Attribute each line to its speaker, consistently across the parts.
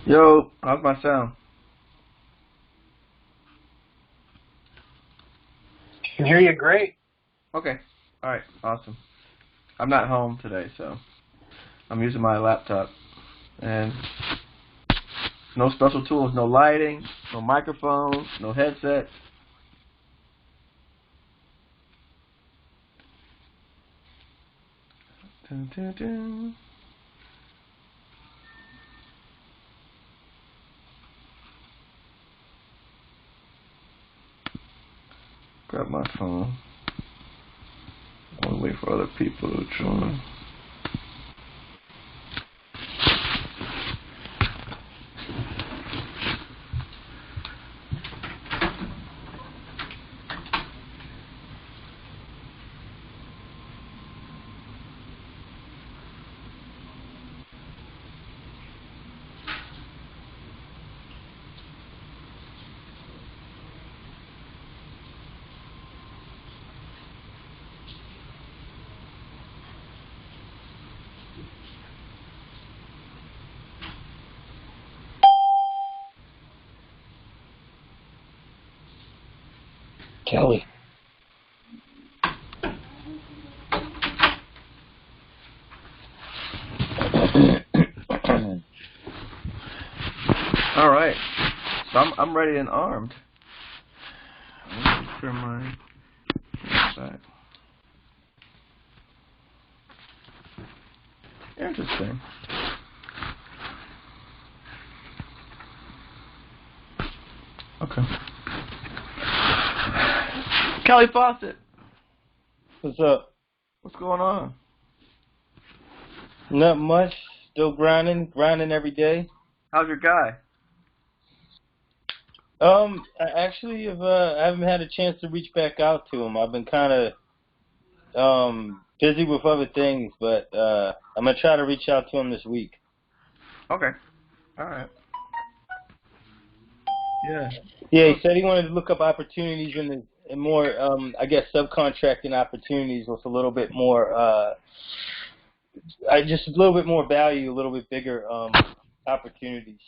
Speaker 1: Yo, how's my sound?
Speaker 2: Can hear you great.
Speaker 1: Okay. All right. Awesome. I'm not home today, so I'm using my laptop. And no special tools, no lighting, no microphone, no headset. Dun, dun, dun. Grab my phone. I want to wait for other people to join.
Speaker 2: Kelly.
Speaker 1: All right. So I'm ready and armed. Let me turn my back. Interesting. Okay. Kelly Fawcett,
Speaker 2: What's up?
Speaker 1: what's going on?
Speaker 2: Not much. Still grinding every day.
Speaker 1: How's your guy?
Speaker 2: I haven't had a chance to reach back out to him. I've been kind of busy with other things, but I'm gonna try to reach out to him this week.
Speaker 1: Okay. All right. Yeah.
Speaker 2: Yeah, he said he wanted to look up opportunities in more, I guess, subcontracting opportunities with a little bit more, just a little bit more value, a little bit bigger opportunities.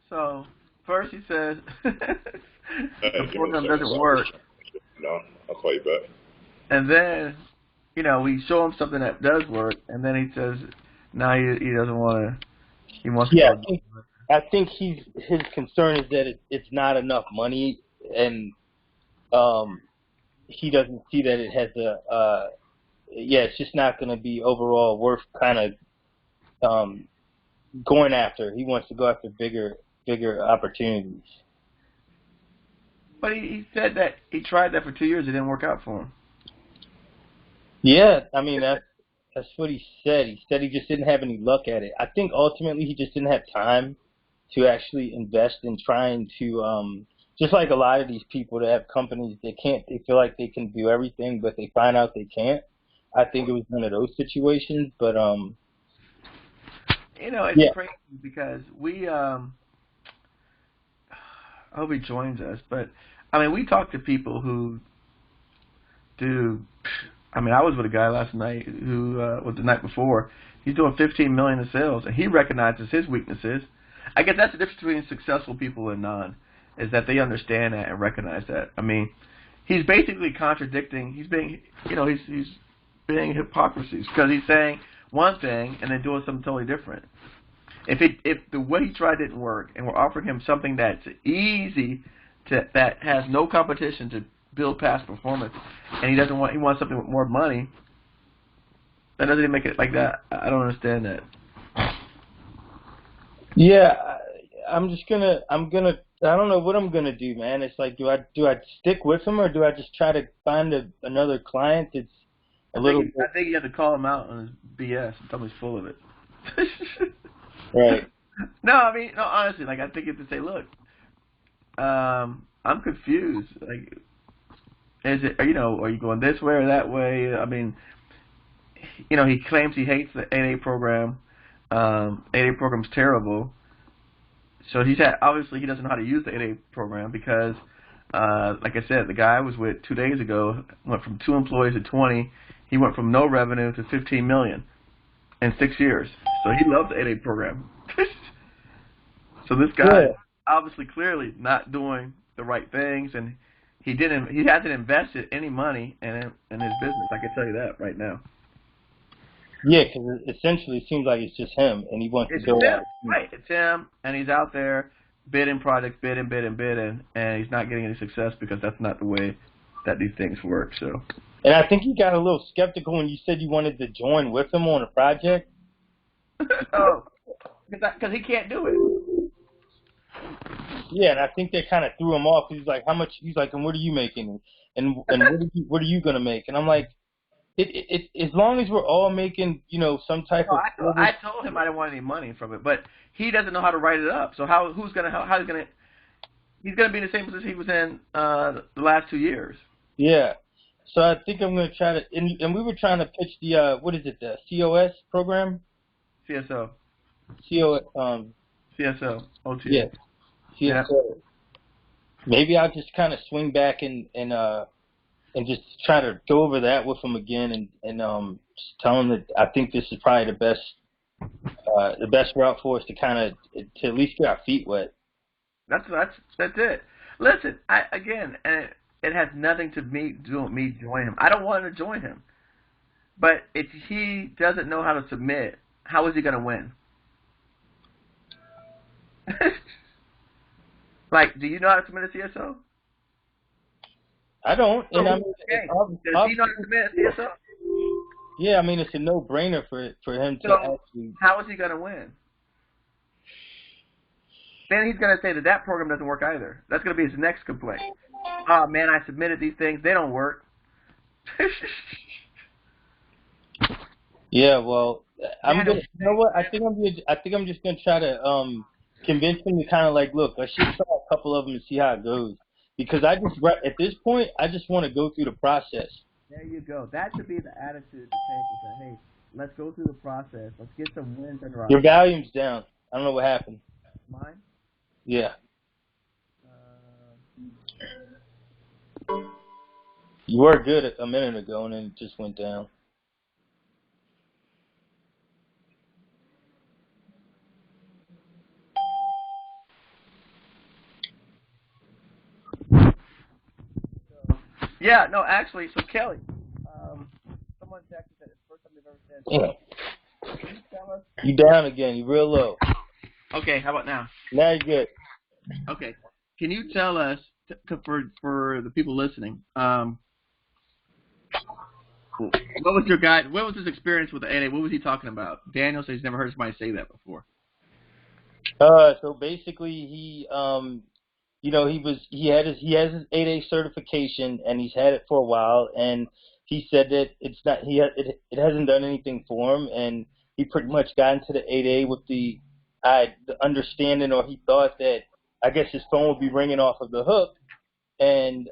Speaker 1: So first he says
Speaker 3: Hey,
Speaker 1: the
Speaker 3: give me a
Speaker 1: program
Speaker 3: second.
Speaker 1: doesn't work,
Speaker 3: No, I'll call you back.
Speaker 1: and then we show him something that does work, and then he says now he doesn't want to. He wants to
Speaker 2: Yeah,
Speaker 1: go.
Speaker 2: I think his concern is that it's not enough money, and he doesn't see that it has it's just not going to be overall worth kind of going after. He wants to go after bigger opportunities.
Speaker 1: But he said that he tried that for 2 years. It didn't work out for him.
Speaker 2: Yeah, I mean that's what he said. He said he just didn't have any luck at it. I think ultimately he just didn't have time to actually invest in trying to just like a lot of these people that have companies, they feel like they can do everything, but they find out they can't. I think it was one of those situations, but
Speaker 1: It's
Speaker 2: yeah.
Speaker 1: crazy because I hope he joins us, but I mean, we talk to people who do. I mean, I was with a guy last night who was the night before. He's doing 15 million in sales, and he recognizes his weaknesses. I guess that's the difference between successful people and non, is that they understand that and recognize that. I mean, he's basically contradicting. He's being, he's being hypocrisy because he's saying one thing and then doing something totally different. If the way he tried didn't work, and we're offering him something that's easy that has no competition to build past performance, and he wants something with more money, that doesn't even make it like that. I don't understand that.
Speaker 2: Yeah, I don't know what I'm gonna do, man. It's like, do I stick with him or do I just try to find another client that's a little?
Speaker 1: I think you have to call him out on his BS and tell him he's full of it.
Speaker 2: Right.
Speaker 1: No, I mean, no, honestly, like I think you have to say, look, I'm confused. Like, are you going this way or that way? I mean, he claims he hates the 8A program. 8A program's terrible. So obviously he doesn't know how to use the 8A program because, like I said, the guy I was with 2 days ago went from 2 employees to 20. He went from no revenue to 15 million in 6 years. So he loves the 8A program. So this guy is obviously clearly not doing the right things, and he hasn't invested any money in his business. I can tell you that right now.
Speaker 2: Yeah, because essentially it seems like it's just him, and he wants to go out.
Speaker 1: Right, it's him, and he's out there bidding projects, bidding, and he's not getting any success because that's not the way that these things work. So.
Speaker 2: And I think you got a little skeptical when you said you wanted to join with him on a project.
Speaker 1: Oh, because he can't do it.
Speaker 2: Yeah, and I think that kind of threw him off. He's like, "How much?" He's like, "And what are you making? And what are you gonna make?" And I'm like, "It as long as we're all making, some type of."
Speaker 1: I told him I didn't want any money from it, but he doesn't know how to write it up. So he's gonna be in the same position he was in the last 2 years.
Speaker 2: Yeah. So I think I'm gonna try to, and we were trying to pitch the the COS program.
Speaker 1: CSO.
Speaker 2: CSO.
Speaker 1: OT.
Speaker 2: Yeah. CSO.
Speaker 1: Yeah.
Speaker 2: Maybe I'll just kind of swing back and just try to go over that with him again and just tell him that I think this is probably the best route for us to to at least get our feet wet.
Speaker 1: That's it. Listen, it has nothing to do with me joining him. I don't want to join him. But if he doesn't know how to submit, how is he going to win? Like, do you know how to submit a CSO?
Speaker 2: I don't. And
Speaker 1: Does he know how to submit a CSO?
Speaker 2: Yeah, I mean, it's a no-brainer for him to actually.
Speaker 1: How is he going to win? Then he's going to say that program doesn't work either. That's going to be his next complaint. Oh man, I submitted these things; they don't work.
Speaker 2: Yeah, well, I'm gonna. You know what? I think I'm just gonna try to convince him to kind of like, look, let's just try a couple of them and see how it goes. Because at this point, I just want to go through the process.
Speaker 1: There you go. That should be the attitude to take. Is that, hey, let's go through the process. Let's get some wins and runs.
Speaker 2: Your volume's down. I don't know what happened.
Speaker 1: Mine?
Speaker 2: Yeah. You were good a minute ago, and then it just went down.
Speaker 1: Yeah, no, actually, so Kelly, someone texted that it's the first time they've ever said, can you tell us?
Speaker 2: You down again. You real low.
Speaker 1: Okay, how about now?
Speaker 2: Now you're good.
Speaker 1: Okay. Can you tell us, for the people listening, what was your guy? What was his experience with the 8A? What was he talking about? Daniel says he's never heard somebody say that before.
Speaker 2: So basically, he has his 8A certification, and he's had it for a while, and he said that it hasn't done anything for him, and he pretty much got into the 8A with the understanding, or he thought that I guess his phone would be ringing off of the hook, and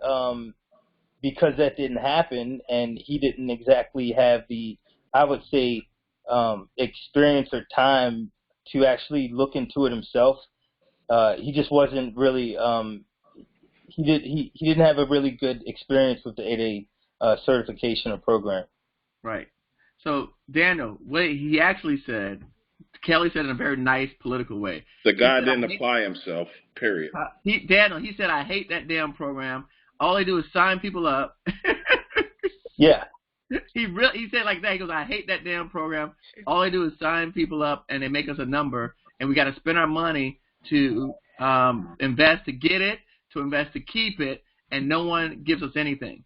Speaker 2: because that didn't happen, and he didn't exactly have the, I would say, experience or time to actually look into it himself. He just wasn't really. He didn't have a really good experience with the 8A certification or program.
Speaker 1: Right. So Daniel, what he actually said, Kelly said in a very nice political way.
Speaker 3: The guy didn't apply himself. Period.
Speaker 1: Daniel, he said, "I hate that damn program. All they do is sign people up."
Speaker 2: Yeah.
Speaker 1: He said like that. He goes, "I hate that damn program. All they do is sign people up, and they make us a number, and we got to spend our money to invest to get it, to invest to keep it, and no one gives us anything."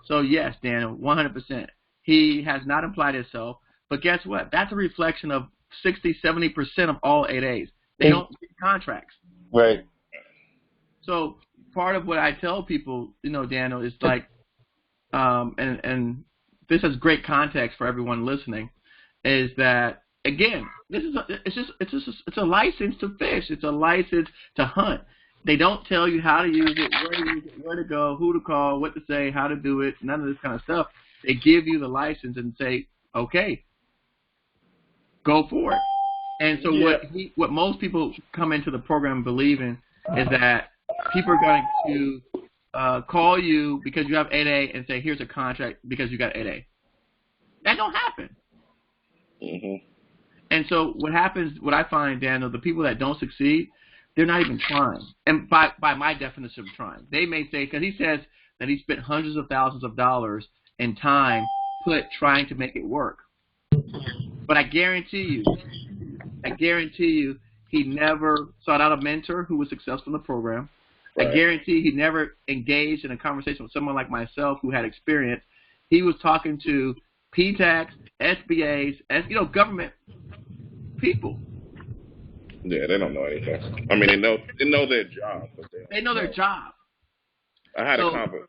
Speaker 1: So yes, Daniel, 100%. He has not applied himself, but guess what? That's a reflection of 60-70% of all 8As. They don't get contracts.
Speaker 2: Right.
Speaker 1: So part of what I tell people, Daniel, is like, and this has great context for everyone listening, is that again, it's a license to fish. It's a license to hunt. They don't tell you how to use it, where to use it, where to go, who to call, what to say, how to do it, none of this kind of stuff. They give you the license and say, okay, go for it. And so what most people come into the program believing is that people are going to call you because you have 8A and say, here's a contract because you got 8A. That don't happen.
Speaker 3: Mm-hmm.
Speaker 1: And so what happens, what I find, Daniel, the people that don't succeed, they're not even trying. And by my definition of trying, they may say, because he says that he spent hundreds of thousands of dollars in time trying to make it work. But I guarantee you, he never sought out a mentor who was successful in the program. Right. I guarantee he never engaged in a conversation with someone like myself who had experience. He was talking to PTACs, SBAs, government people.
Speaker 3: Yeah, they don't know anything. I mean, they know their job, but
Speaker 1: they know their job.
Speaker 3: I had a conference.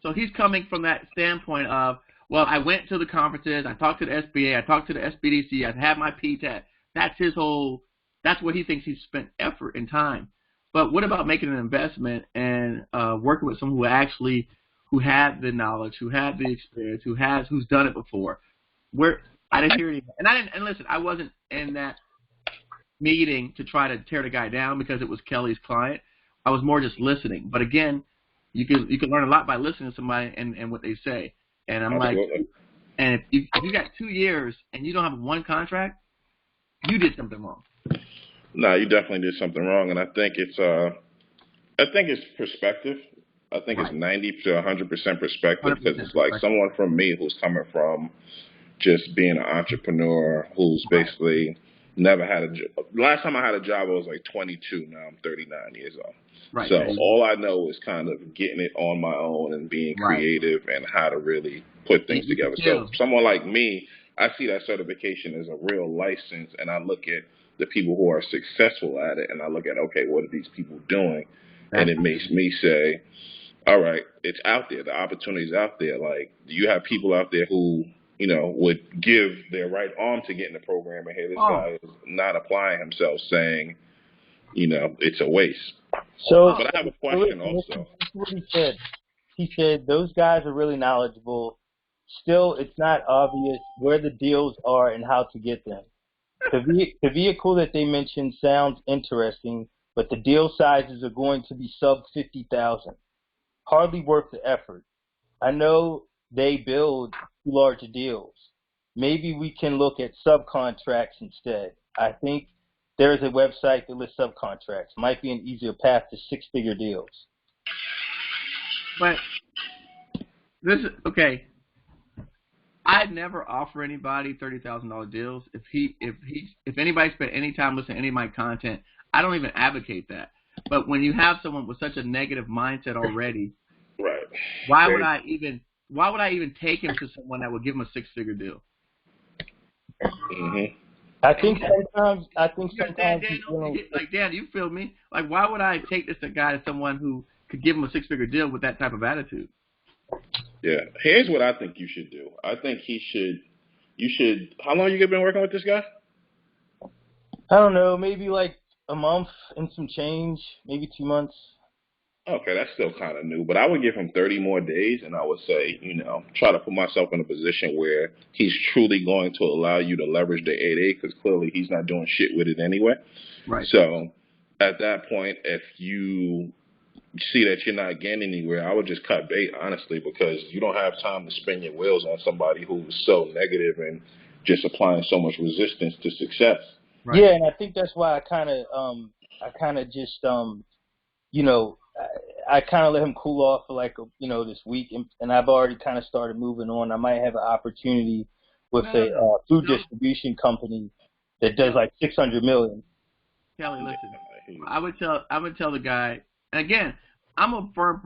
Speaker 1: So he's coming from that standpoint of, well, I went to the conferences, I talked to the SBA, I talked to the SBDC, I had my PTAC. That's what he thinks he's spent effort and time. But what about making an investment and working with someone who had the knowledge, who had the experience, who's done it before? I didn't hear anything. And listen, I wasn't in that meeting to try to tear the guy down because it was Kelly's client. I was more just listening. But again, you can learn a lot by listening to somebody and what they say. And I'm Absolutely. And if you got 2 years and you don't have one contract, you did something wrong.
Speaker 3: No, you definitely did something wrong, and I think it's perspective. I think it's 90 to 100% perspective, because it's like someone from me who's coming from just being an entrepreneur who's basically never had a job. Last time I had a job, I was like 22. Now I'm 39 years old. Right. So all I know is kind of getting it on my own and being creative and how to really put things together. So someone like me, I see that certification as a real license, and I look at the people who are successful at it, and I look at, okay, what are these people doing? And it makes me say, all right, it's out there. The opportunity's out there. Like, you have people out there who, would give their right arm to get in the program, and hey, this guy is not applying himself, saying, it's a waste. But I have a question also.
Speaker 2: What he said. He said those guys are really knowledgeable. Still, it's not obvious where the deals are and how to get them. The vehicle that they mentioned sounds interesting, but the deal sizes are going to be sub 50,000. Hardly worth the effort. I know they build larger deals. Maybe we can look at subcontracts instead. I think there's a website that lists subcontracts. Might be an easier path to six-figure deals.
Speaker 1: But this is okay. I'd never offer anybody $30,000 deals. If anybody spent any time listening to any of my content, I don't even advocate that. But when you have someone with such a negative mindset already,
Speaker 3: right?
Speaker 1: Why would I even take him to someone that would give him a six-figure deal?
Speaker 3: Mm-hmm.
Speaker 2: I think sometimes
Speaker 1: Dan, you feel me? Like, why would I take this guy to someone who could give him a six-figure deal with that type of attitude?
Speaker 3: Yeah. Here's what I think you should do. I think you should, how long you been working with this guy?
Speaker 2: I don't know, maybe like a month and some change, maybe 2 months.
Speaker 3: Okay, that's still kind of new, but I would give him 30 more days, and I would say, try to put myself in a position where he's truly going to allow you to leverage the 8A, because clearly he's not doing shit with it anyway.
Speaker 1: Right.
Speaker 3: So at that point, if you see that you're not getting anywhere, I would just cut bait, honestly, because you don't have time to spin your wheels on somebody who's so negative and just applying so much resistance to success.
Speaker 2: Right. Yeah, and I think that's why I kind of let him cool off for this week, and I've already kind of started moving on. I might have an opportunity with a food distribution company that does like $600 million.
Speaker 1: Kelly, listen, I would tell the guy, and again, I'm a firm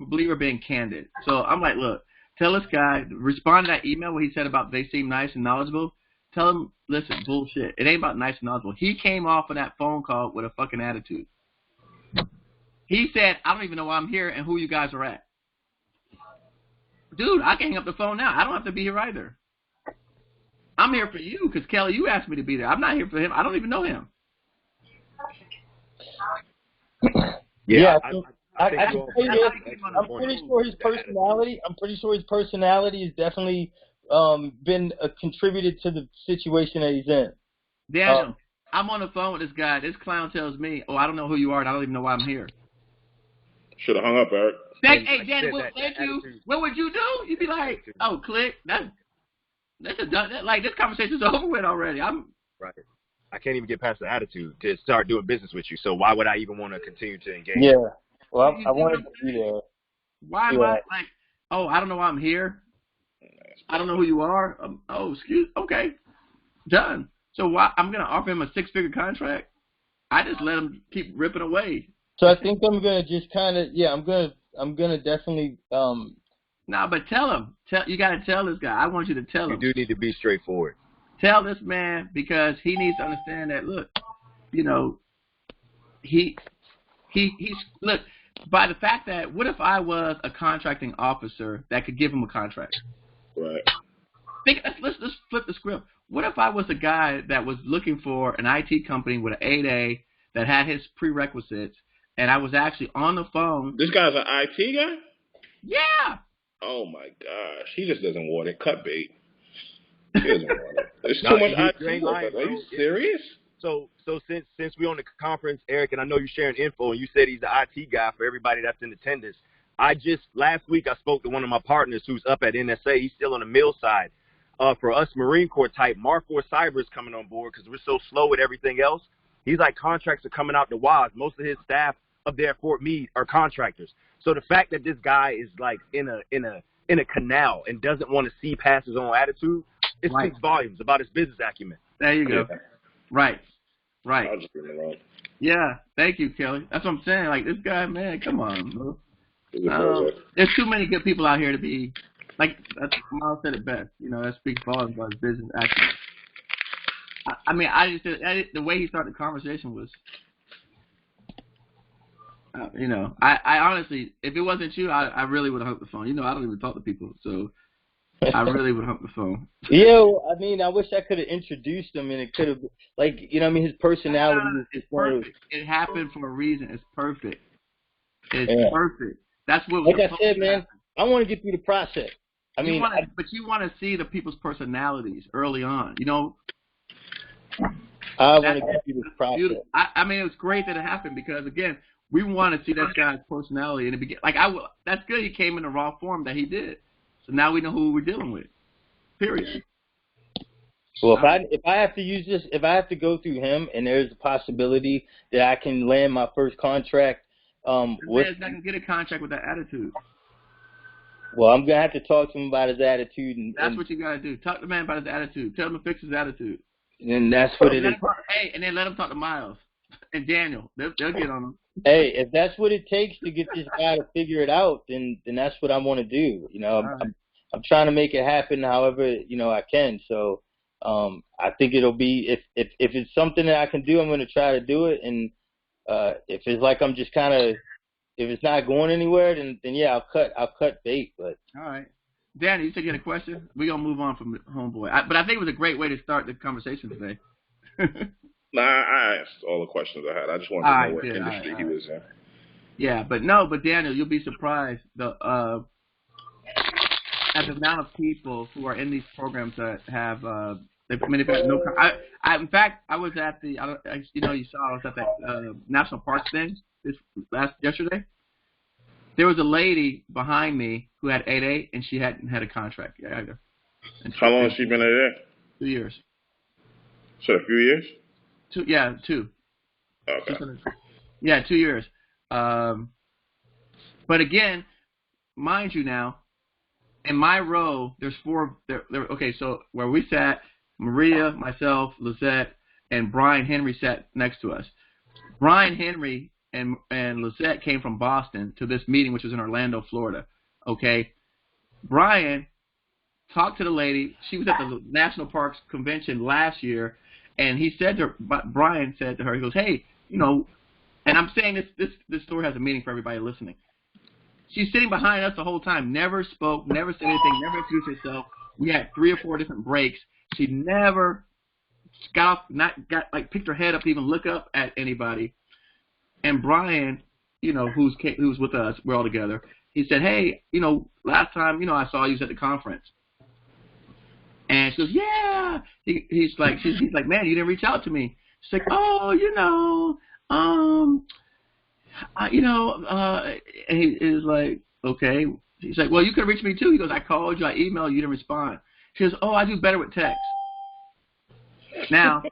Speaker 1: believer being candid. So I'm like, look, tell this guy, respond to that email where he said about they seem nice and knowledgeable. Tell him, listen, bullshit. It ain't about nice and knowledgeable. He came off of that phone call with a fucking attitude. He said, I don't even know why I'm here and who you guys are at. Dude, I can hang up the phone now. I don't have to be here either. I'm here for you because, Kelly, you asked me to be there. I'm not here for him. I don't even know him.
Speaker 2: Yeah, I'm pretty sure his personality. I'm pretty sure his personality has definitely been contributed to the situation that he's in.
Speaker 1: Daniel, I'm on the phone with this guy. This clown tells me, "Oh, I don't know who you are, and I don't even know why I'm here."
Speaker 3: Should have hung up, Eric.
Speaker 1: Hey, Daniel, thank you. What would you do? You'd be like, "Oh, click. That's this conversation's over with already."
Speaker 4: Right. I can't even get past the attitude to start doing business with you. So why would I even want to continue to engage?
Speaker 2: Yeah. Well, I wanted to be there.
Speaker 1: Why am I like, oh, I don't know why I'm here. I don't know who you are. Okay, done. So why I'm gonna offer him a 6-figure contract? I just let him keep ripping away.
Speaker 2: So I think I'm gonna just kind of I'm gonna definitely
Speaker 1: Nah, but tell him. You gotta tell this guy. I want you to tell him.
Speaker 4: You do need to be straightforward.
Speaker 1: Tell this man because he needs to understand that. Look, you know, he's look. By the fact that, what if I was a contracting officer that could give him a contract?
Speaker 3: Right.
Speaker 1: Let's flip the script. What if I was a guy that was looking for an IT company with an 8A that had his prerequisites, and I was actually on the phone?
Speaker 3: This guy's an IT guy?
Speaker 1: Yeah.
Speaker 3: Oh, my gosh. He just doesn't want it. Cut bait. He doesn't want it. There's too much IT work. Are you serious?
Speaker 4: So since we're on the conference, Eric, and I know you're sharing info, and you said he's the IT guy for everybody that's in attendance. Last week I spoke to one of my partners who's up at NSA. He's still on the mill side. For us Marine Corps type, Mark 4 Cyber is coming on board because we're so slow with everything else. He's like, contracts are coming out the WAS. Most of his staff up there at Fort Meade are contractors. So the fact that this guy is like in a canal and doesn't want to see past his own attitude, it speaks volumes about his business acumen.
Speaker 1: There you go. Right.
Speaker 3: I'll just leave it alone.
Speaker 1: Yeah, thank you, Kelly. That's what I'm saying. Like, this guy, man, come on, bro. There's too many good people out here to be, like, Miles said it best. You know, that speaks volumes about his business acumen. I mean, the way he started the conversation was, you know, I honestly, if it wasn't you, I really would have hung up the phone. You know, I don't even talk to people, so I really would hung up the phone.
Speaker 2: Yeah, I mean, I wish I could have introduced him, and it could have, like, you know, I mean, his personality is
Speaker 1: perfect. It happened for a reason. It's perfect. Perfect. That's what.
Speaker 2: Like I said, man, I want to get through the process. But you
Speaker 1: want to see the people's personalities early on. You know.
Speaker 2: I want to get through this process.
Speaker 1: I mean, it was great that it happened because, again, we want to see that guy's personality in the beginning. Like, that's good. He came in the raw form that he did. So now we know who we're dealing with. Period.
Speaker 2: Well, if I have to use this, if I have to go through him, and there's a possibility that I can land my first contract,
Speaker 1: man's not gonna get a contract with that attitude.
Speaker 2: Well, I'm gonna have to talk to him about his attitude, and
Speaker 1: that's what you gotta do. Talk to the man about his attitude. Tell him to fix his attitude.
Speaker 2: And that's what it is.
Speaker 1: And then let him talk to Miles and Daniel. They'll get on him.
Speaker 2: Hey, if that's what it takes to get this guy to figure it out, then that's what I want to do. You know, I'm trying to make it happen however, you know, I can. So I think it'll be, if it's something that I can do, I'm going to try to do it. And if it's like I'm just kind of, if it's not going anywhere, then yeah, I'll cut bait. But
Speaker 1: all right, Danny, you said you had a question. We're gonna move on from homeboy, but I think it was a great way to start the conversation today.
Speaker 3: No, I asked all the questions I had. I just wanted to know what industry he was in.
Speaker 1: Yeah, but Daniel, you'll be surprised at the amount of people who are in these programs that have. They've got no. In fact, I was at the. You know, you saw I was at that national parks thing yesterday. There was a lady behind me who had 8A, and she hadn't had a contract either.
Speaker 3: How long has she been at there?
Speaker 1: 2 years.
Speaker 3: So a few years?
Speaker 1: 2. Yeah, 2.
Speaker 3: Okay.
Speaker 1: Yeah, 2 years. But again, mind you now, in my row, there's 4. Okay, so where we sat, Maria, myself, Lizette, and Brian Henry sat next to us. Brian Henry and Lizette came from Boston to this meeting, which was in Orlando, Florida. Okay, Brian talked to the lady. She was at the National Parks Convention last year, and Brian said to her, he goes, "Hey, you know," and I'm saying this story has a meaning for everybody listening. She's sitting behind us the whole time, never spoke, never said anything, never introduced herself. We had 3 or 4 different breaks. She never picked her head up to even look up at anybody. And Brian, you know, who's with us, we're all together. He said, "Hey, you know, last time, you know, I saw you at the conference." And she goes, "Yeah." He's like, "Man, you didn't reach out to me." She's like, "Oh, you know, and he is like, "Okay." He's like, "Well, you could reach me too." He goes, "I called you, I emailed you, you didn't respond." She goes, "Oh, I do better with text." Now,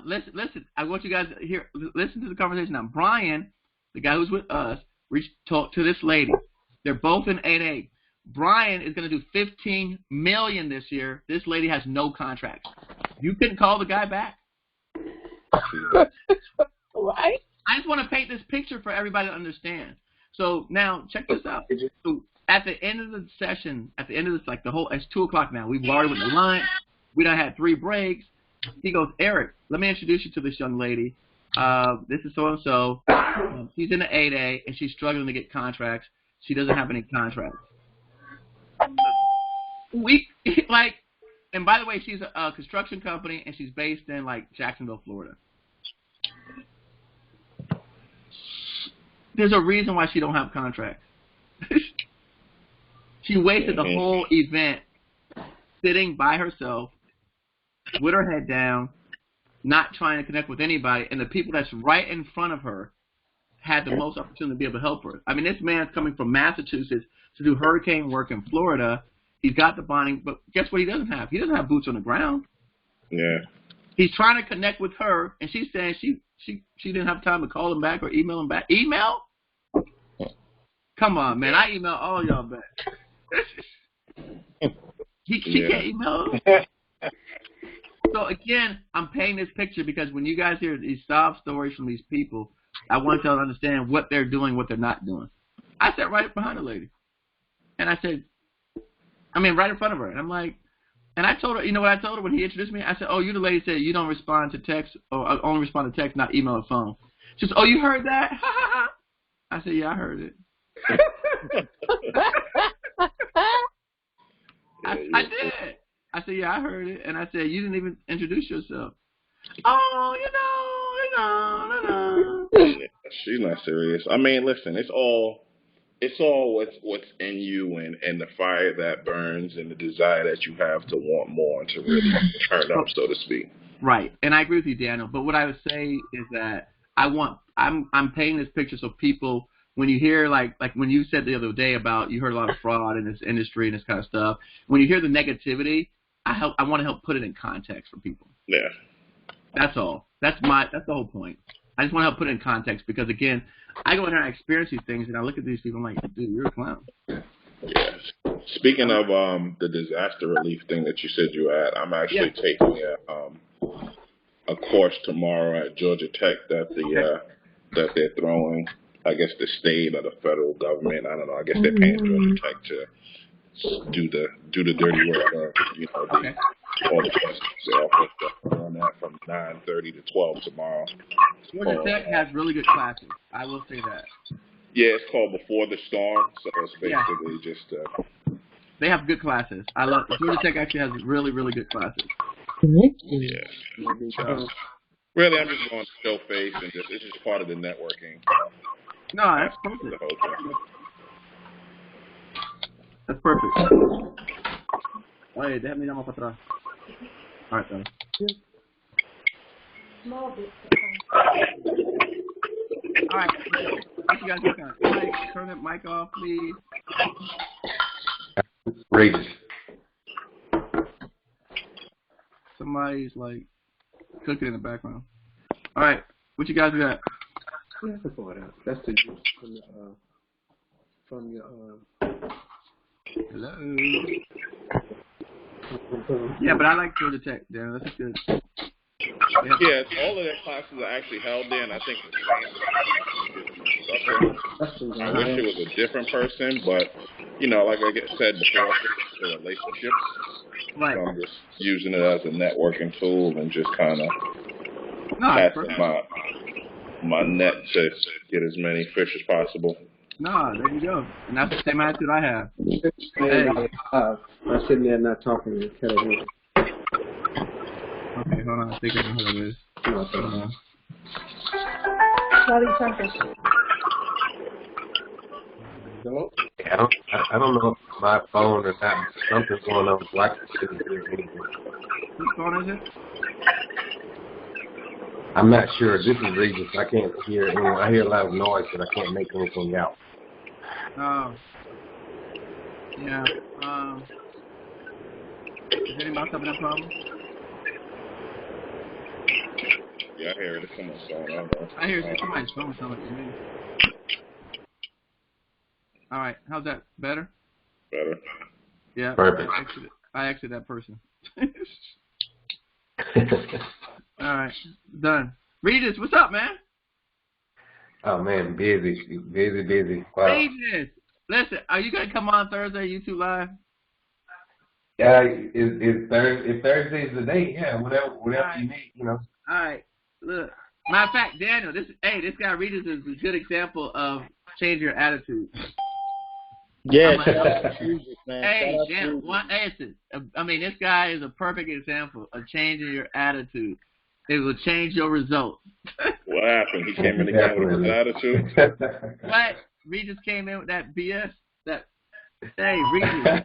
Speaker 1: listen. I want you guys to hear. Listen to the conversation now. Brian, the guy who's with us, talked to this lady. They're both in 8A. Brian is going to do $15 million this year. This lady has no contract. You couldn't call the guy back.
Speaker 5: Right?
Speaker 1: I just want to paint this picture for everybody to understand. So now, check this out. So at the end of the session, at the end of this, like it's 2:00 now. We've already went to lunch. We done had 3 breaks. He goes, Eric, let me introduce you to this young lady. This is so-and-so. She's in the 8A, and she's struggling to get contracts. She doesn't have any contracts. And by the way, she's a construction company, and she's based in, like, Jacksonville, Florida. There's a reason why she don't have contracts. She wasted the whole event sitting by herself with her head down, not trying to connect with anybody, and the people that's right in front of her had the most opportunity to be able to help her. I mean, this man's coming from Massachusetts to do hurricane work in Florida. He's got the bonding, but guess what he doesn't have? He doesn't have boots on the ground.
Speaker 3: Yeah.
Speaker 1: He's trying to connect with her, and she's saying she didn't have time to call him back or email him back. Email? Come on, man. I email all y'all back. She can't email him. So, again, I'm painting this picture because when you guys hear these sob stories from these people, I want y'all to understand what they're doing, what they're not doing. I sat right behind the lady. And I said, right in front of her. And I'm like, and I told her, you know what I told her when he introduced me? I said, oh, you the lady said you don't respond to text, or only respond to text, not email or phone. She said, oh, you heard that? I said, yeah, I heard it. I did. I said, yeah, I heard it. And I said, you didn't even introduce yourself. Oh, no.
Speaker 3: Yeah, she's not serious. I mean, listen, it's all what's in you and the fire that burns and the desire that you have to want more and to really turn up, so to speak.
Speaker 1: Right. And I agree with you, Daniel. But what I would say is that I'm painting this picture so people, when you hear like when you said the other day about you heard a lot of fraud in this industry and this kind of stuff, when you hear the negativity, I want to help put it in context for people.
Speaker 3: Yeah.
Speaker 1: That's all. That's the whole point. I just want to help put it in context because, again, I go in there and I experience these things and I look at these people and I'm like, dude, you're a clown.
Speaker 3: Yes. Speaking of the disaster relief thing that you said you had, I'm actually taking a course tomorrow at Georgia Tech that they're throwing. I guess the state or the federal government, I don't know. I guess they're paying Georgia Tech to do the dirty work of, all the classes they offer. We're on that from 9:30 to 12 tomorrow.
Speaker 1: Georgia Tech has really good classes. I will say that.
Speaker 3: Yeah, it's called Before the Storm, so it's basically just.
Speaker 1: They have good classes. I love Georgia Tech. Actually has really, really good classes.
Speaker 3: Yeah. So, really, I'm just going to show face and it's just part of the networking.
Speaker 1: No, that's perfect.
Speaker 3: The whole thing.
Speaker 1: That's perfect. Oye, déjame llamar para atrás. All right, then. All right. What you guys working on? Mike, turn that mic off, please.
Speaker 6: Outrageous.
Speaker 1: Somebody's like cooking in the background. All right. What you guys got?
Speaker 5: That's the juice from your
Speaker 1: Hello. Yeah, but I like Georgia Tech. Dan, that's good.
Speaker 3: Yeah, all of their classes are actually held there, and I think I wish it was a different person, but like I said before, the relationships.
Speaker 1: Right.
Speaker 3: So I'm just using it as a networking tool and just kind of casting my net to get as many fish as possible.
Speaker 1: No, there you go. And that's the same attitude I have.
Speaker 5: Hey. I'm sitting there not talking to you.
Speaker 1: Okay, hold on. I think I know who it is. Hold on.
Speaker 6: I don't know if my phone or not. Something's going on. So I can't hear anything.
Speaker 1: Whose phone is it?
Speaker 6: I'm not sure. This is Regis. I can't hear anyone. I hear a lot of noise, but I can't make anything out.
Speaker 1: Oh. Yeah. Is anybody else having that problem?
Speaker 3: Yeah, I hear it. Someone's going on.
Speaker 1: I hear somebody's throwing something to me. All right, how's that? Better?
Speaker 3: Better.
Speaker 1: Yeah.
Speaker 6: Perfect.
Speaker 1: I exited that person. All right, done. Regis, what's up, man?
Speaker 6: Oh man, busy. Wow.
Speaker 1: Regis, listen, are you gonna come on Thursday, YouTube Live?
Speaker 6: Yeah, it's Thursday's the day. Yeah, whatever
Speaker 1: Right.
Speaker 6: you need, you know.
Speaker 1: All right, look. Matter of fact, Daniel, this guy Regis is a good example of change your attitude.
Speaker 2: Yeah,
Speaker 1: Like,
Speaker 2: shout out to Jesus, man.
Speaker 1: hey,
Speaker 2: Shout out to
Speaker 1: Daniel,
Speaker 2: Jesus.
Speaker 1: I mean, this guy is a perfect example of changing your attitude. It will change your results.
Speaker 3: What happened? He came in again with his attitude.
Speaker 1: What? Regis came in with that BS. Hey, Regis.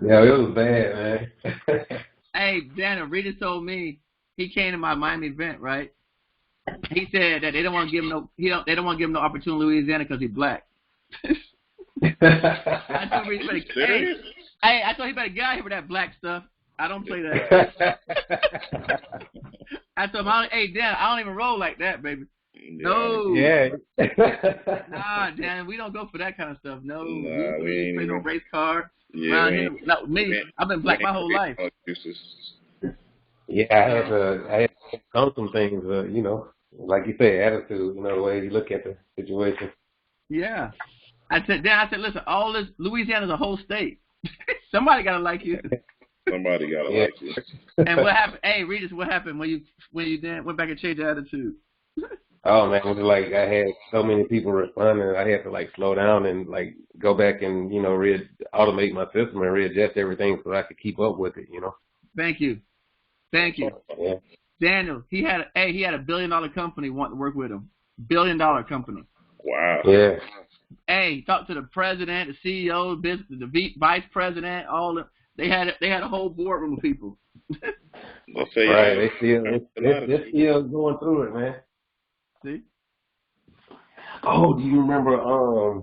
Speaker 6: Yeah, it was bad, man.
Speaker 1: Hey, Daniel, Regis told me he came to my Miami event, right? He said that they don't want to give him no opportunity in Louisiana because he's black. I told Regis, I told him better get out here with that black stuff. I don't play that. I told him, hey, Dan, I don't even roll like that, baby. No.
Speaker 6: Yeah.
Speaker 1: Nah, Dan, we don't go for that kind of stuff. No.
Speaker 3: Nah, we ain't
Speaker 1: play no race car.
Speaker 3: Yeah,
Speaker 1: Not me. I've been black my whole life.
Speaker 6: Yeah, I had to come some things, you know, like you said, attitude, you know, the way you look at the situation.
Speaker 1: Yeah. I said, listen, all this, Louisiana's a whole state. Somebody got to like you.
Speaker 3: Somebody got to like you.
Speaker 1: And what happened? Hey, Regis, what happened when you then went back and changed your attitude?
Speaker 6: Oh man, it was like I had so many people responding, I had to like slow down and like go back and, you know, automate my system and readjust everything so I could keep up with it, you know.
Speaker 1: Thank you.
Speaker 6: Yeah.
Speaker 1: Daniel, he had a $1 billion company wanting to work with him. $1 billion company.
Speaker 3: Wow.
Speaker 6: Yeah.
Speaker 1: Hey, he talked to the president, the CEO, the vice president, they had a whole boardroom of people.
Speaker 3: Let's say
Speaker 6: right, they're still going through it, man.
Speaker 1: See?
Speaker 6: Oh, do you remember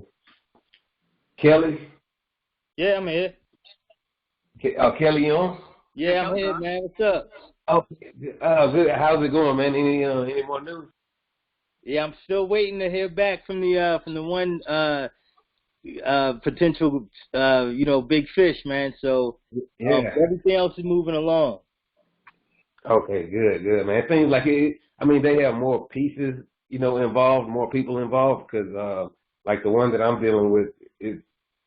Speaker 6: Kelly?
Speaker 2: Yeah, I'm here.
Speaker 6: Kelly Young?
Speaker 2: Yeah, I'm here, man. What's up?
Speaker 6: Oh, good. How's it going, man? Any more news?
Speaker 2: Yeah, I'm still waiting to hear back from the one potential big fish, man. So everything else is moving along.
Speaker 6: Okay, good, man. It seems like they have more pieces, you know, involved, more people involved, because like the one that I'm dealing with is,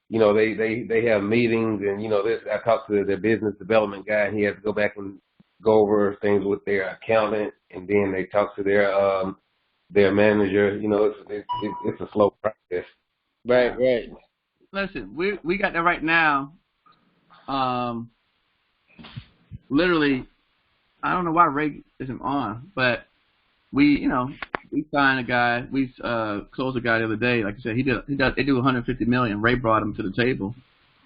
Speaker 6: you know, they have meetings, and you know, I talked to their business development guy, and he has to go back and go over things with their accountant, and then they talk to their manager. You know, it's a slow process.
Speaker 2: Right.
Speaker 1: Listen, we got that right now. Literally, I don't know why Ray isn't on, but we signed a guy. We closed a guy the other day. Like I said, they do 150 million. Ray brought him to the table,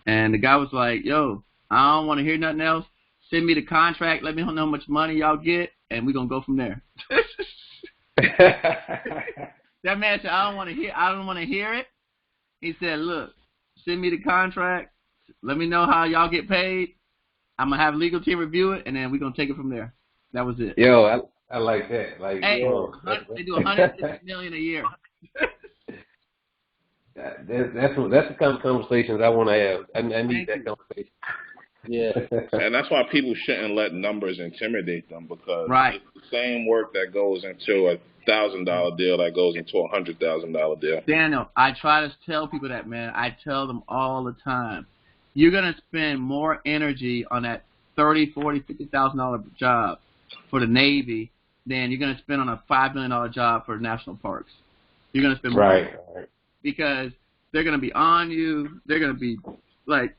Speaker 1: and the guy was like, "Yo, I don't want to hear nothing else. Send me the contract. Let me know how much money y'all get, and we're gonna go from there." That man said, I don't want to hear it. He said, "Look, send me the contract. Let me know how y'all get paid. I'm gonna have a legal team review it, and then we're gonna take it from there." That was it.
Speaker 6: Yo, I like that. Like,
Speaker 1: hey, they do 150 million a year.
Speaker 6: That's the kind of conversations I want to have. I need that conversation.
Speaker 2: Yeah.
Speaker 3: And that's why people shouldn't let numbers intimidate them, because
Speaker 1: right.
Speaker 3: It's the same work that goes into a $1,000 deal that goes into a $100,000 deal.
Speaker 1: Daniel, I try to tell people that, man. I tell them all the time. You're gonna spend more energy on that $30,000, $40,000, $50,000 job for the Navy than you're gonna spend on a $5 million job for national parks. You're gonna spend more
Speaker 6: right.
Speaker 1: because they're gonna be on you. They're gonna be like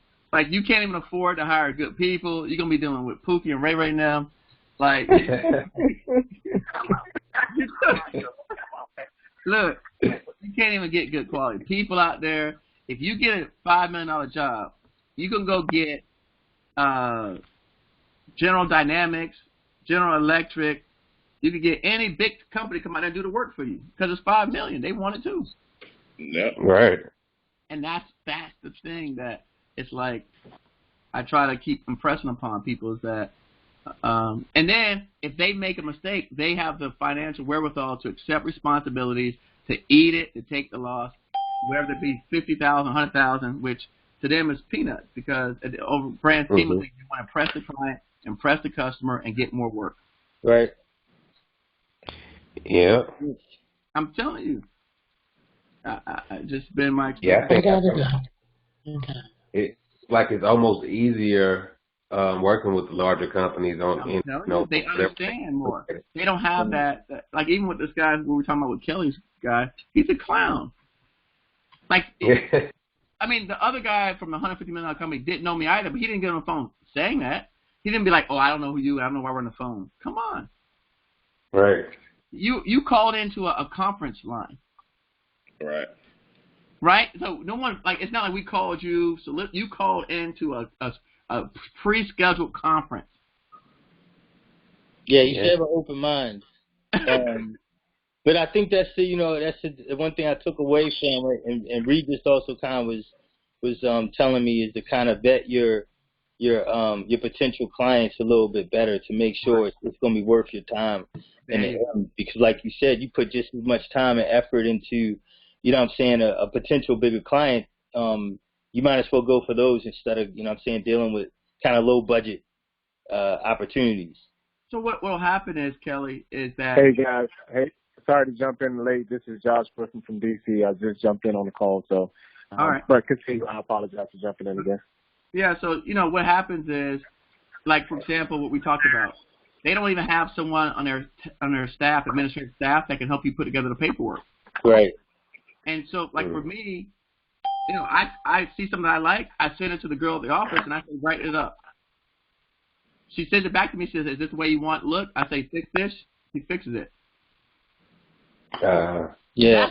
Speaker 1: you can't even afford to hire good people. You're gonna be dealing with Pookie and Ray right now. Like, look, you can't even get good quality people out there. If you get a $5 million job, you can go get General Dynamics, General Electric. You can get any big company to come out there and do the work for you because it's $5 million. They want it too.
Speaker 3: Yep.
Speaker 6: Right.
Speaker 1: And that's the thing that it's like I try to keep impressing upon people is that And then if they make a mistake, they have the financial wherewithal to accept responsibilities, to eat it, to take the loss, whether it be 50,000, 100,000, which to them is peanuts, because over brand scheme of things, you want to impress the client, impress the customer, and get more work.
Speaker 2: Right.
Speaker 6: Yeah.
Speaker 1: I'm telling you, I just been my experience.
Speaker 6: Yeah, I think it's like it's almost easier working with the larger companies on.
Speaker 1: They understand more. They don't have that. Like even with this guy we were talking about with Kelly's guy, he's a clown. Like, I mean, the other guy from the $150 million company didn't know me either, but he didn't get on the phone saying that. He didn't be like, "Oh, I don't know who you. I don't know why we're on the phone." Come on.
Speaker 6: Right.
Speaker 1: You called into a conference line.
Speaker 3: Right.
Speaker 1: Right. So no one, like, it's not like we called you. So you called into a pre-scheduled conference.
Speaker 2: Yeah, you should have an open mind. But I think that's the one thing I took away from it, and Reed just also kind of was telling me is to kind of vet your potential clients a little bit better to make sure it's going to be worth your time. And because like you said, you put just as much time and effort into, a potential bigger client. You might as well go for those instead of, dealing with kind of low budget opportunities.
Speaker 1: So what will happen is, Kelly, is that...
Speaker 7: Hey, guys. Hey, sorry to jump in late. This is Josh Brooklyn from D.C. I just jumped in on the call, so...
Speaker 1: All right.
Speaker 7: But continue. I apologize for jumping in again.
Speaker 1: Yeah, so, what happens is, like, for example, what we talked about, they don't even have someone on their staff, administrative staff, that can help you put together the paperwork.
Speaker 2: Right.
Speaker 1: And so, like, for me, I see something I like, I send it to the girl at the office, and I say, write it up. She sends it back to me. She says, "Is this the way you want it? Look?" I say, "Fix this." She fixes it.
Speaker 2: Yeah.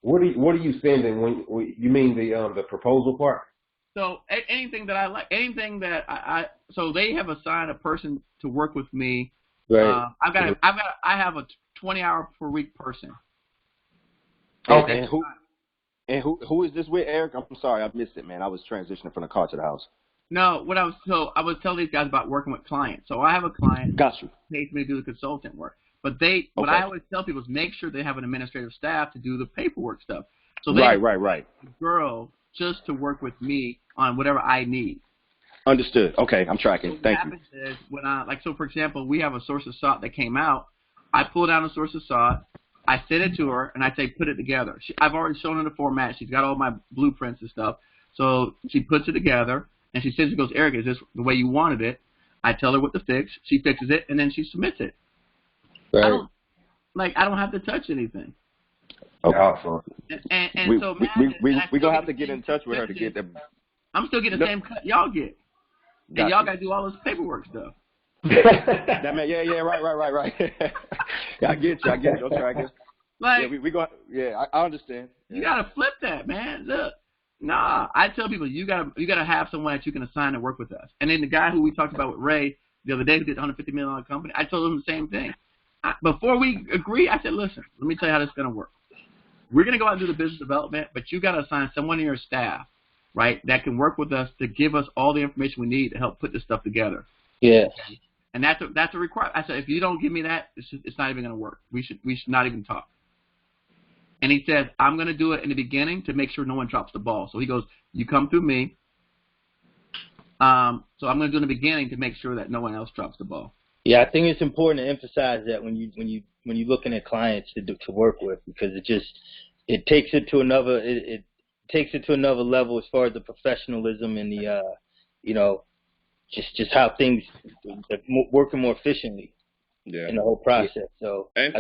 Speaker 6: What are you sending when you mean the proposal part?
Speaker 1: So anything that I like, anything that I so they have assigned a person to work with me.
Speaker 2: Right.
Speaker 1: I have a 20-hour per week person.
Speaker 4: Okay. And who is this with, Eric? I'm sorry, I missed it, man. I was transitioning from the car to the house.
Speaker 1: No, I was telling these guys about working with clients. So I have a client.
Speaker 4: Got you.
Speaker 1: Who pays me to do the consultant work. But what I always tell people is make sure they have an administrative staff to do the paperwork stuff. So they
Speaker 4: right.
Speaker 1: Girl, just to work with me on whatever I need.
Speaker 4: Understood. Okay, I'm tracking. Thank you.
Speaker 1: What happens is when for example, we have a source of SOT that came out. I pull down a source of SOT. I send it to her, and I say, put it together. I've already shown her the format. She's got all my blueprints and stuff. So she puts it together. And she says, goes, "Eric, is this the way you wanted it?" I tell her what to fix. She fixes it, and then she submits it.
Speaker 2: Right.
Speaker 1: I don't have to touch anything.
Speaker 6: Okay. Awesome.
Speaker 4: And so we're going to have to get in touch with her to get them.
Speaker 1: I'm still getting the same cut y'all get. And y'all got to do all this paperwork stuff.
Speaker 4: That man, yeah, right. I get you. I'm tracking. I understand.
Speaker 1: You got to flip that, man. Look. Nah, I tell people you gotta have someone that you can assign to work with us. And then the guy who we talked about with Ray the other day who did $150 million company, I told him the same thing. Before we agree, I said, "Listen, let me tell you how this is gonna work. We're gonna go out and do the business development, but you gotta assign someone in your staff, right, that can work with us to give us all the information we need to help put this stuff together."
Speaker 2: Yeah.
Speaker 1: And that's a requirement. I said, if you don't give me that, it's not even gonna work. We should not even talk. And he says, "I'm going to do it in the beginning to make sure no one drops the ball." So he goes, "You come through me. So I'm going to do it in the beginning to make sure that no one else drops the ball."
Speaker 2: Yeah, I think it's important to emphasize that when you're looking at clients to work with, because it takes it to another level as far as the professionalism and the just how things working more efficiently in the whole process. So
Speaker 3: and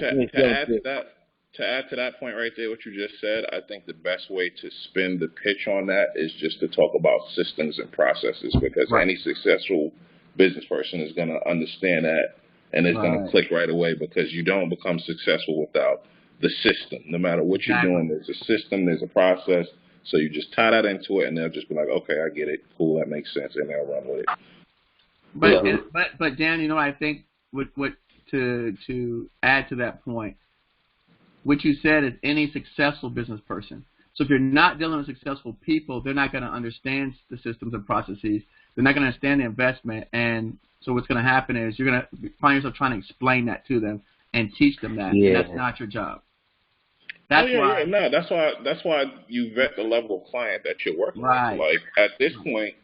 Speaker 3: to add to that point right there, what you just said, I think the best way to spin the pitch on that is just to talk about systems and processes, because any successful business person is going to understand that, and it's going to click right away, because you don't become successful without the system. No matter what you're doing, there's a system, there's a process. So you just tie that into it, and they'll just be like, "Okay, I get it. Cool, that makes sense," and they'll run with it.
Speaker 1: But Dan, I think what to add to that point, what you said is any successful business person. So if you're not dealing with successful people, they're not going to understand the systems and processes. They're not going to understand the investment. And so what's going to happen is you're going to find yourself trying to explain that to them and teach them that.
Speaker 6: Yeah.
Speaker 1: And that's not your job. That's why.
Speaker 3: No, that's why you vet the level of client that you're working with. Like at this point,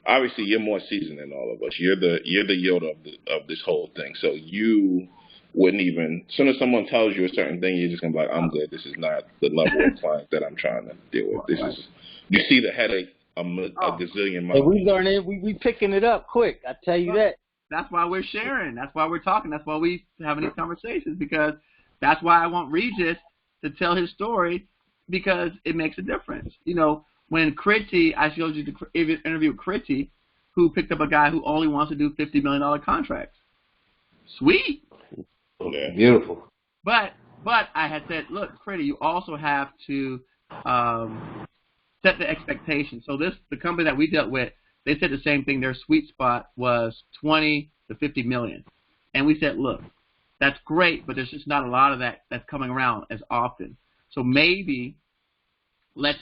Speaker 3: obviously you're more seasoned than all of us. You're the Yoda of this whole thing. So you wouldn't even, as soon as someone tells you a certain thing, you're just gonna be like, I'm good. This is not the level of client that I'm trying to deal with. This is, you see the headache a gazillion miles.
Speaker 2: Hey, we learning, we picking it up quick. I tell you that.
Speaker 1: That's why we're sharing. That's why we're talking. That's why we having these conversations, because that's why I want Regis to tell his story, because it makes a difference. You know, when Critty, I showed you the interview with Critty, who picked up a guy who only wants to do $50 million contracts. Sweet.
Speaker 6: Yeah. Beautiful.
Speaker 1: But I had said, look, Critty, you also have to set the expectation. So the company that we dealt with, they said the same thing. Their sweet spot was 20 to 50 million. And we said, look, that's great, but there's just not a lot of that that's coming around as often. So maybe let's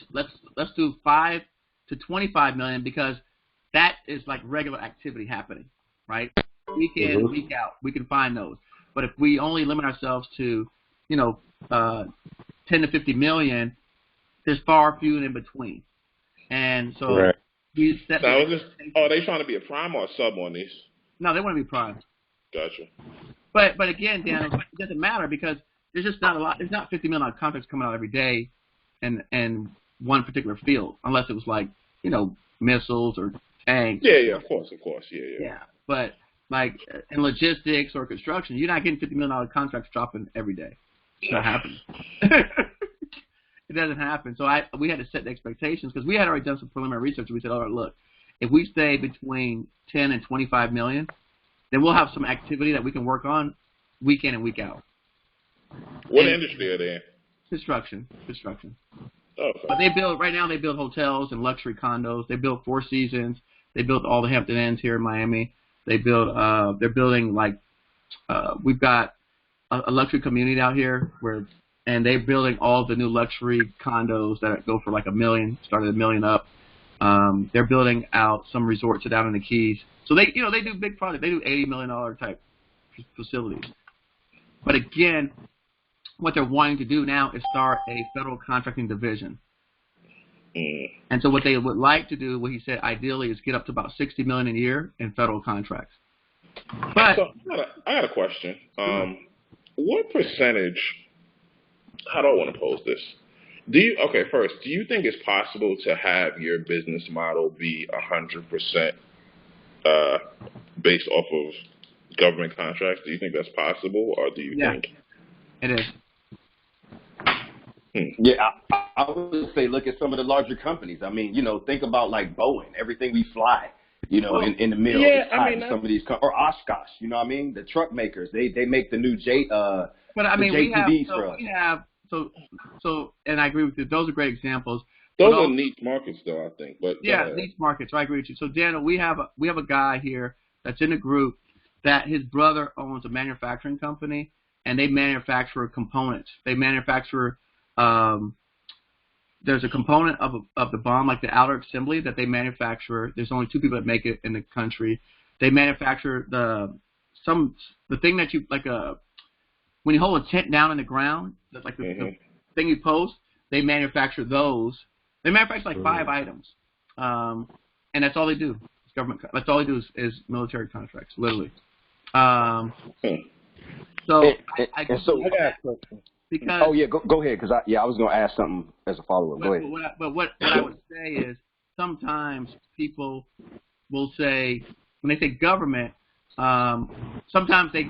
Speaker 1: do 5 to 25 million, because that is like regular activity happening, right? Week in, week out, we can find those. But if we only limit ourselves to, 10 to 50 million, there's far few in between. And so we set.
Speaker 3: So are they trying to be a prime or a sub on these?
Speaker 1: No, they want to be prime.
Speaker 3: Gotcha.
Speaker 1: But again, Dan, it doesn't matter, because there's just not a lot. There's not $50 million contracts coming out every day, in one particular field, unless it was like missiles or tanks.
Speaker 3: Yeah, of course, yeah.
Speaker 1: Yeah, but like in logistics or construction, you're not getting $50 million contracts dropping every day. It's not happening. It doesn't happen. So we had to set the expectations, because we had already done some preliminary research. We said, all right, look, if we stay between 10 and 25 million, then we'll have some activity that we can work on week in and week out.
Speaker 3: What industry are they in?
Speaker 1: Construction.
Speaker 3: Okay.
Speaker 1: But they build hotels and luxury condos. They build Four Seasons. They built all the Hampton Inns here in Miami. They build. They're building we've got a luxury community out here and they're building all the new luxury condos that go for like $1 million, started $1 million up. They're building out some resorts down in the Keys. So they do big projects. They do $80 million type facilities. But again, what they're wanting to do now is start a federal contracting division. And so what they would like to do, what he said ideally, is get up to about $60 million a year in federal contracts. But
Speaker 3: so I got a question. What percentage? How do I want to pose this? Do you think it's possible to have your business model be 100% based off of government contracts? Do you think that's possible, or do you think
Speaker 1: it is?
Speaker 4: Yeah, I would say look at some of the larger companies. I mean, think about like Boeing, everything we fly, in the middle.
Speaker 3: Yeah, I mean,
Speaker 4: some of these or Oshkosh, the truck makers, they make the new
Speaker 1: But I mean,
Speaker 4: JTVs for us.
Speaker 1: we have and I agree with you. Those are great examples.
Speaker 3: Those are niche markets, though, I think. But
Speaker 1: niche markets. I agree with you. So Daniel, we have a guy here that's in a group that his brother owns a manufacturing company, and they manufacture components. They manufacture. There's a component of the bomb, like the outer assembly, that they manufacture. There's only 2 people that make it in the country. They manufacture the thing that you when you hold a tent down in the ground, that's like the thing you post. They manufacture those. They manufacture like 5 items, and that's all they do. It's government. That's all they do is military contracts, literally. So I got a question. Because,
Speaker 4: go ahead, because I was going to ask something as a follow-up. Go ahead.
Speaker 1: But what I would say is sometimes people will say, when they say government, sometimes they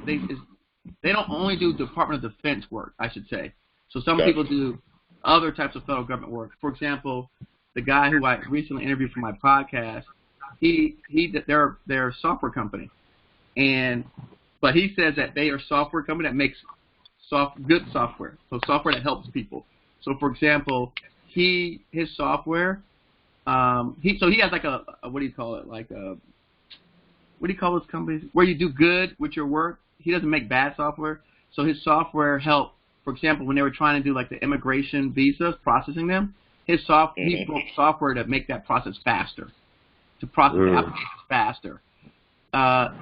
Speaker 1: don't only do Department of Defense work, I should say. So some people do other types of federal government work. For example, the guy who I recently interviewed for my podcast, they're a software company, but he says that they are a software company that makes good software, so software that helps people. So for example, his software, he has like a what do you call it? Like a what do you call those companies where you do good with your work? He doesn't make bad software. So his software helped, for example, when they were trying to do like the immigration visas, processing them,
Speaker 8: he built software to make that process faster, to process the applications faster.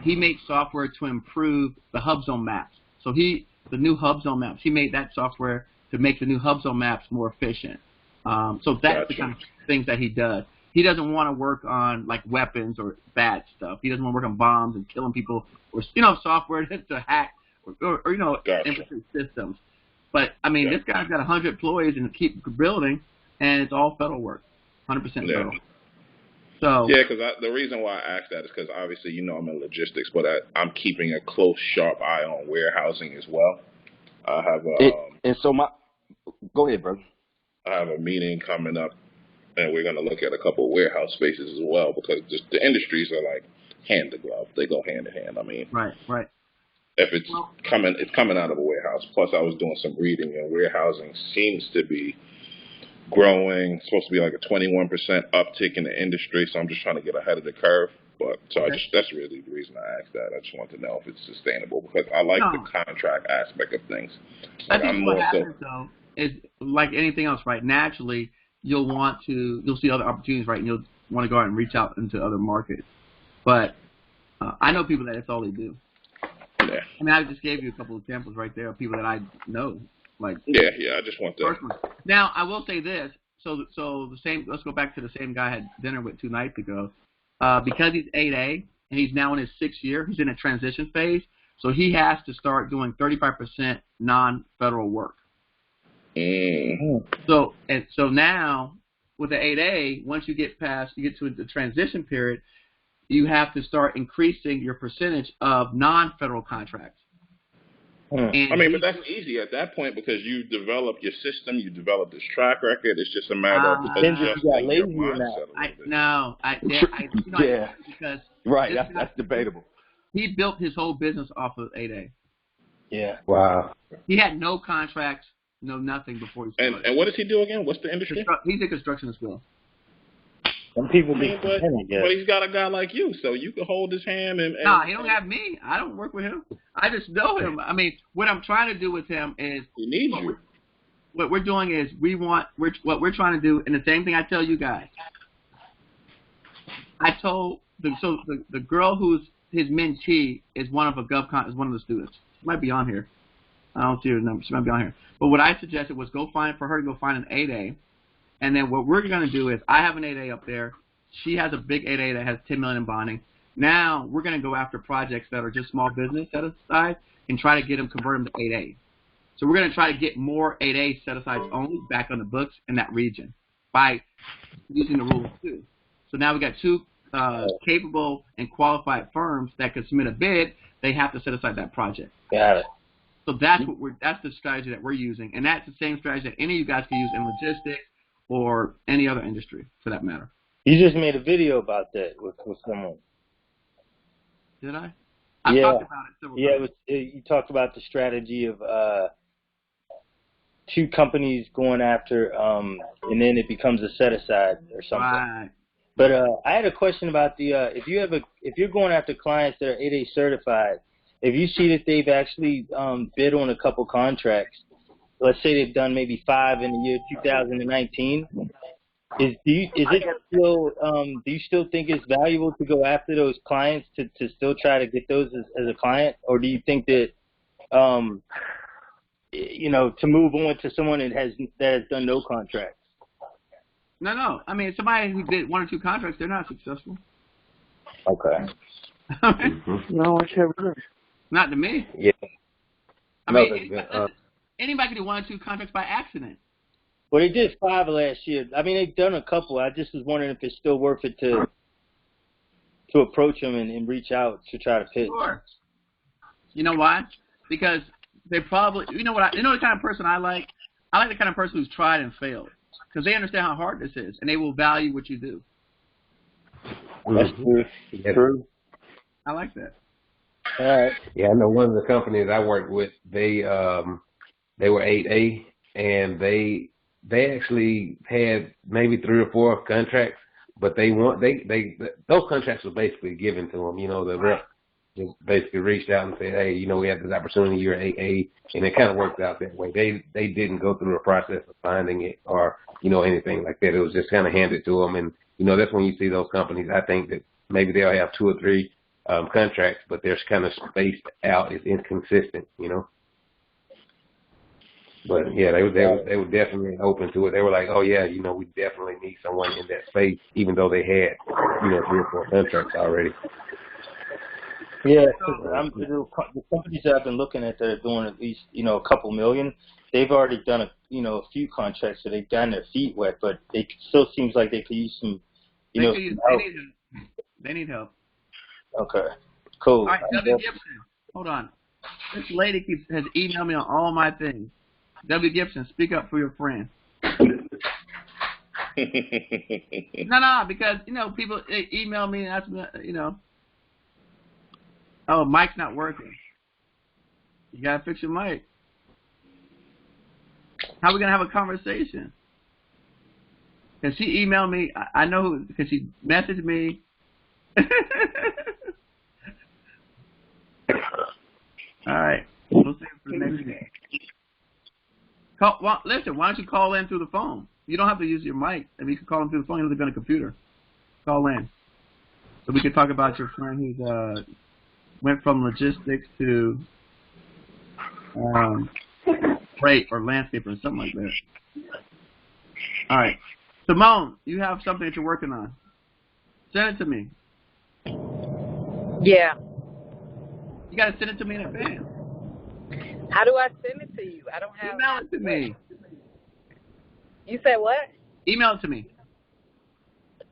Speaker 8: He made software to improve the hub zone maps. So the new hub zone maps, he made that software to make the new hub zone maps more efficient. So that's the kind of things that he does. He doesn't want to work on like weapons or bad stuff. He doesn't want to work on bombs and killing people or software to hack or infiltrate systems. But I mean, this guy's got 100 employees and keep building, and it's all federal work, 100% federal. So
Speaker 3: because the reason why I asked that is because obviously I'm in logistics, but I'm keeping a close, sharp eye on warehousing as well. I have
Speaker 4: go ahead, bro.
Speaker 3: I have a meeting coming up, and we're going to look at a couple of warehouse spaces as well because the industries are like hand to glove; they go hand in hand. I mean,
Speaker 8: right.
Speaker 3: If it's coming out of a warehouse. Plus, I was doing some reading, and warehousing seems to be growing. It's supposed to be like a 21% uptick in the industry. So I'm just trying to get ahead of the curve. But that's really the reason I asked that. I just want to know if it's sustainable because I like the contract aspect of things.
Speaker 8: I think what happens though is like anything else, right? Naturally, you'll see other opportunities, right? And you'll want to go out and reach out into other markets. But I know people that's all they do.
Speaker 3: Yeah.
Speaker 8: I mean, I just gave you a couple of examples right there of people that I know. Like
Speaker 3: I just want to.
Speaker 8: Now, I will say this. So the same. Let's go back to the same guy I had dinner with 2 nights ago. Because he's 8A and he's now in his 6th year, he's in a transition phase. So he has to start doing 35% non-federal work. So now with the 8A, once you get to the transition period, you have to start increasing your percentage of non-federal contracts.
Speaker 3: I mean, but that's easy at that point because you develop your system, you develop this track record. It's just a matter of adjusting your mindset.
Speaker 8: Because
Speaker 4: that's debatable.
Speaker 8: He built his whole business off of 8A.
Speaker 2: Yeah.
Speaker 6: Wow.
Speaker 8: He had no contracts, no nothing before he started.
Speaker 3: And what does he do again? What's the industry?
Speaker 8: He's a constructionist well.
Speaker 2: Some people
Speaker 3: but he's got a guy like you, so you can hold his hand and
Speaker 8: Nah, he don't have me. I don't work with him. I just know him. I mean, what I'm trying to do with him is
Speaker 3: he needs you.
Speaker 8: What we're doing is what we're trying to do, and the same thing I tell you guys. I told the girl who's his mentee is one of the students. She might be on here. I don't see her number. She might be on here. But what I suggested was for her to go find an 8A. And then what we're going to do is I have an 8A up there. She has a big 8A that has $10 million in bonding. Now we're going to go after projects that are just small business set aside and try to convert them to 8A. So we're going to try to get more 8A set asides only back on the books in that region by using the rules too. So now we got 2 capable and qualified firms that can submit a bid. They have to set aside that project.
Speaker 2: Got it.
Speaker 8: So that's the strategy that we're using, and that's the same strategy that any of you guys can use in logistics or any other industry, for that matter.
Speaker 2: You just made a video about that with someone.
Speaker 8: Did I? I talked about it several times.
Speaker 2: You talked about the strategy of 2 companies going after, and then it becomes a set aside or something.
Speaker 8: Right.
Speaker 2: But I had a question about if you're going after clients that are 8A certified, if you see that they've actually bid on a couple contracts. Let's say they've done maybe 5 in the year 2019. Do you still think it's valuable to go after those clients to still try to get those as a client, or do you think that to move on to someone that has done no contracts?
Speaker 8: No. I mean, somebody who did 1 or 2 contracts, they're not successful.
Speaker 2: Okay.
Speaker 5: No, I can't.
Speaker 8: Not to me.
Speaker 2: Yeah.
Speaker 8: I mean, anybody can do 1 or 2 contracts by accident.
Speaker 2: Well, they did 5 last year. I mean, they've done a couple. I just was wondering if it's still worth it to approach them and reach out to try to pitch.
Speaker 8: Sure. You know why? Because they probably, the kind of person I like? I like the kind of person who's tried and failed. Because they understand how hard this is, and they will value what you do.
Speaker 2: That's true. True.
Speaker 8: I like that.
Speaker 2: All right.
Speaker 6: Yeah, I know one of the companies I worked with, they were 8A, and they actually had maybe 3 or 4 contracts, but those contracts were basically given to them. The rep just basically reached out and said, hey, we have this opportunity, you're AA, and it kind of worked out that way. They didn't go through the process of finding it or, anything like that. It was just kind of handed to them. And, that's when you see those companies, I think that maybe they'll have 2 or 3 contracts, but they're kind of spaced out. It's inconsistent, But yeah, they were definitely open to it. They were like, oh yeah, we definitely need someone in that space, even though they had, 3 or 4 contracts already.
Speaker 2: Yeah, the companies that I've been looking at that are doing at least, a couple million, they've already done a few contracts, so they've gotten their feet wet, but it still seems like they could use some, help.
Speaker 8: They need help.
Speaker 2: Okay, cool.
Speaker 8: All right, W. Gibson, hold on. This lady has emailed me on all my things. W. Gibson, speak up for your friend. No, because, people email me and ask me, oh, mic's not working. You got to fix your mic. How are we going to have a conversation? Because she emailed me, I know, because she messaged me. All right. We'll see you for the next week. Listen, why don't you call in through the phone? You don't have to use your mic. I mean, you can call in through the phone. You don't have to be on a computer. Call in. So we can talk about your friend who's went from logistics to freight or landscaper or something like that. All right. Simone, you have something that you're working on. Send it to me.
Speaker 9: Yeah.
Speaker 8: You got to send it to me in advance.
Speaker 9: How do I send it to you? I don't have.
Speaker 8: Email it to me.
Speaker 9: You said what?
Speaker 8: Email it to me.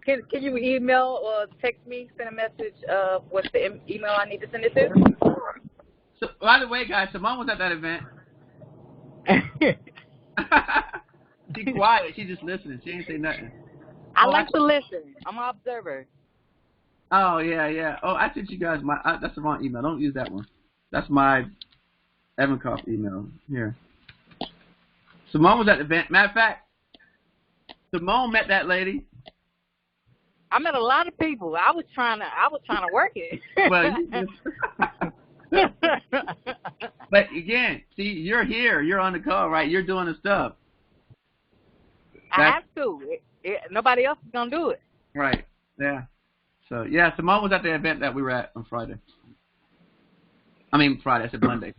Speaker 9: Can you email or text me, send a message of what's the email I need to send it to?
Speaker 8: So, by the way, guys, Simone was at that event. She's quiet. She's just listening. She ain't say nothing.
Speaker 9: I like to listen. I'm an observer.
Speaker 8: Oh, yeah. Oh, I sent you guys that's the wrong email. Don't use that one. That's my Evankoff email. Here. Simone was at the event. Matter of fact, Simone met that lady.
Speaker 9: I met a lot of people. I was trying to work it.
Speaker 8: Well, but again, see, you're here. You're on the call, right? You're doing the stuff.
Speaker 9: I have to. Nobody else is gonna do it.
Speaker 8: Right. Yeah. So yeah, Simone was at the event that we were at on Friday. I mean Friday. I said Monday.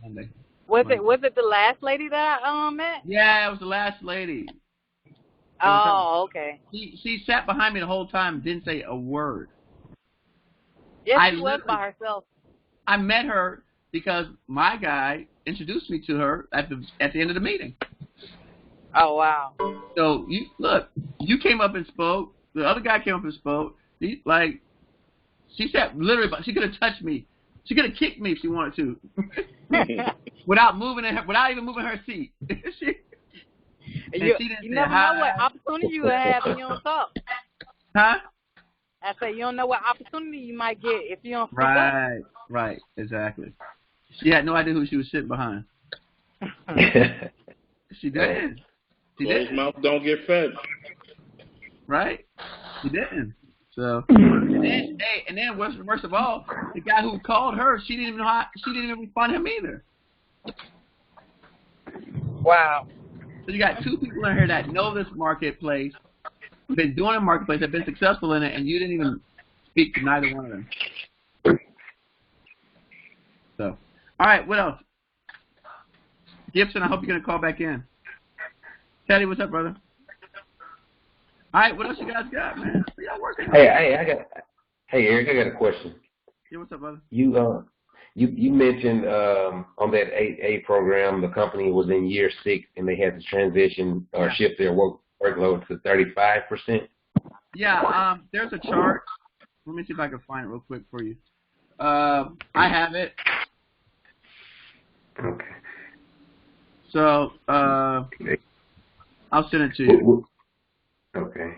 Speaker 9: Was it the last lady that I met?
Speaker 8: Yeah, it was the last lady.
Speaker 9: Oh, okay.
Speaker 8: She sat behind me the whole time, didn't say a word.
Speaker 9: Yes, she was by herself.
Speaker 8: I met her because my guy introduced me to her at the end of the meeting.
Speaker 9: Oh, wow.
Speaker 8: So you came up and spoke. The other guy came up and spoke. She sat literally, she could have touched me. She could have kicked me if she wanted to, without even moving her seat.
Speaker 9: You never know what opportunity you have if you don't talk.
Speaker 8: Huh?
Speaker 9: I say you don't know what opportunity you might get if you don't speak up.
Speaker 8: Right, exactly. She had no idea who she was sitting behind. She did.
Speaker 3: Closed mouth don't get fed.
Speaker 8: Right? She didn't. So, and then worst of all, the guy who called her, she didn't even respond to him either.
Speaker 9: Wow.
Speaker 8: So you got 2 people in here that know this marketplace, been doing a marketplace, have been successful in it, and you didn't even speak to neither one of them. So, all right, what else? Gibson, I hope you're going to call back in. Teddy, what's up, brother? All right, what else you guys got, man? What y'all working on?
Speaker 6: Hey, Eric, I got a question.
Speaker 8: Yeah, what's up, brother?
Speaker 6: You mentioned on that 8A program, the company was in year 6 and they had to transition or shift their workload to 35%.
Speaker 8: Yeah, there's a chart. Let me see if I can find it real quick for you. I have it.
Speaker 6: Okay.
Speaker 8: So I'll send it to you.
Speaker 6: Okay.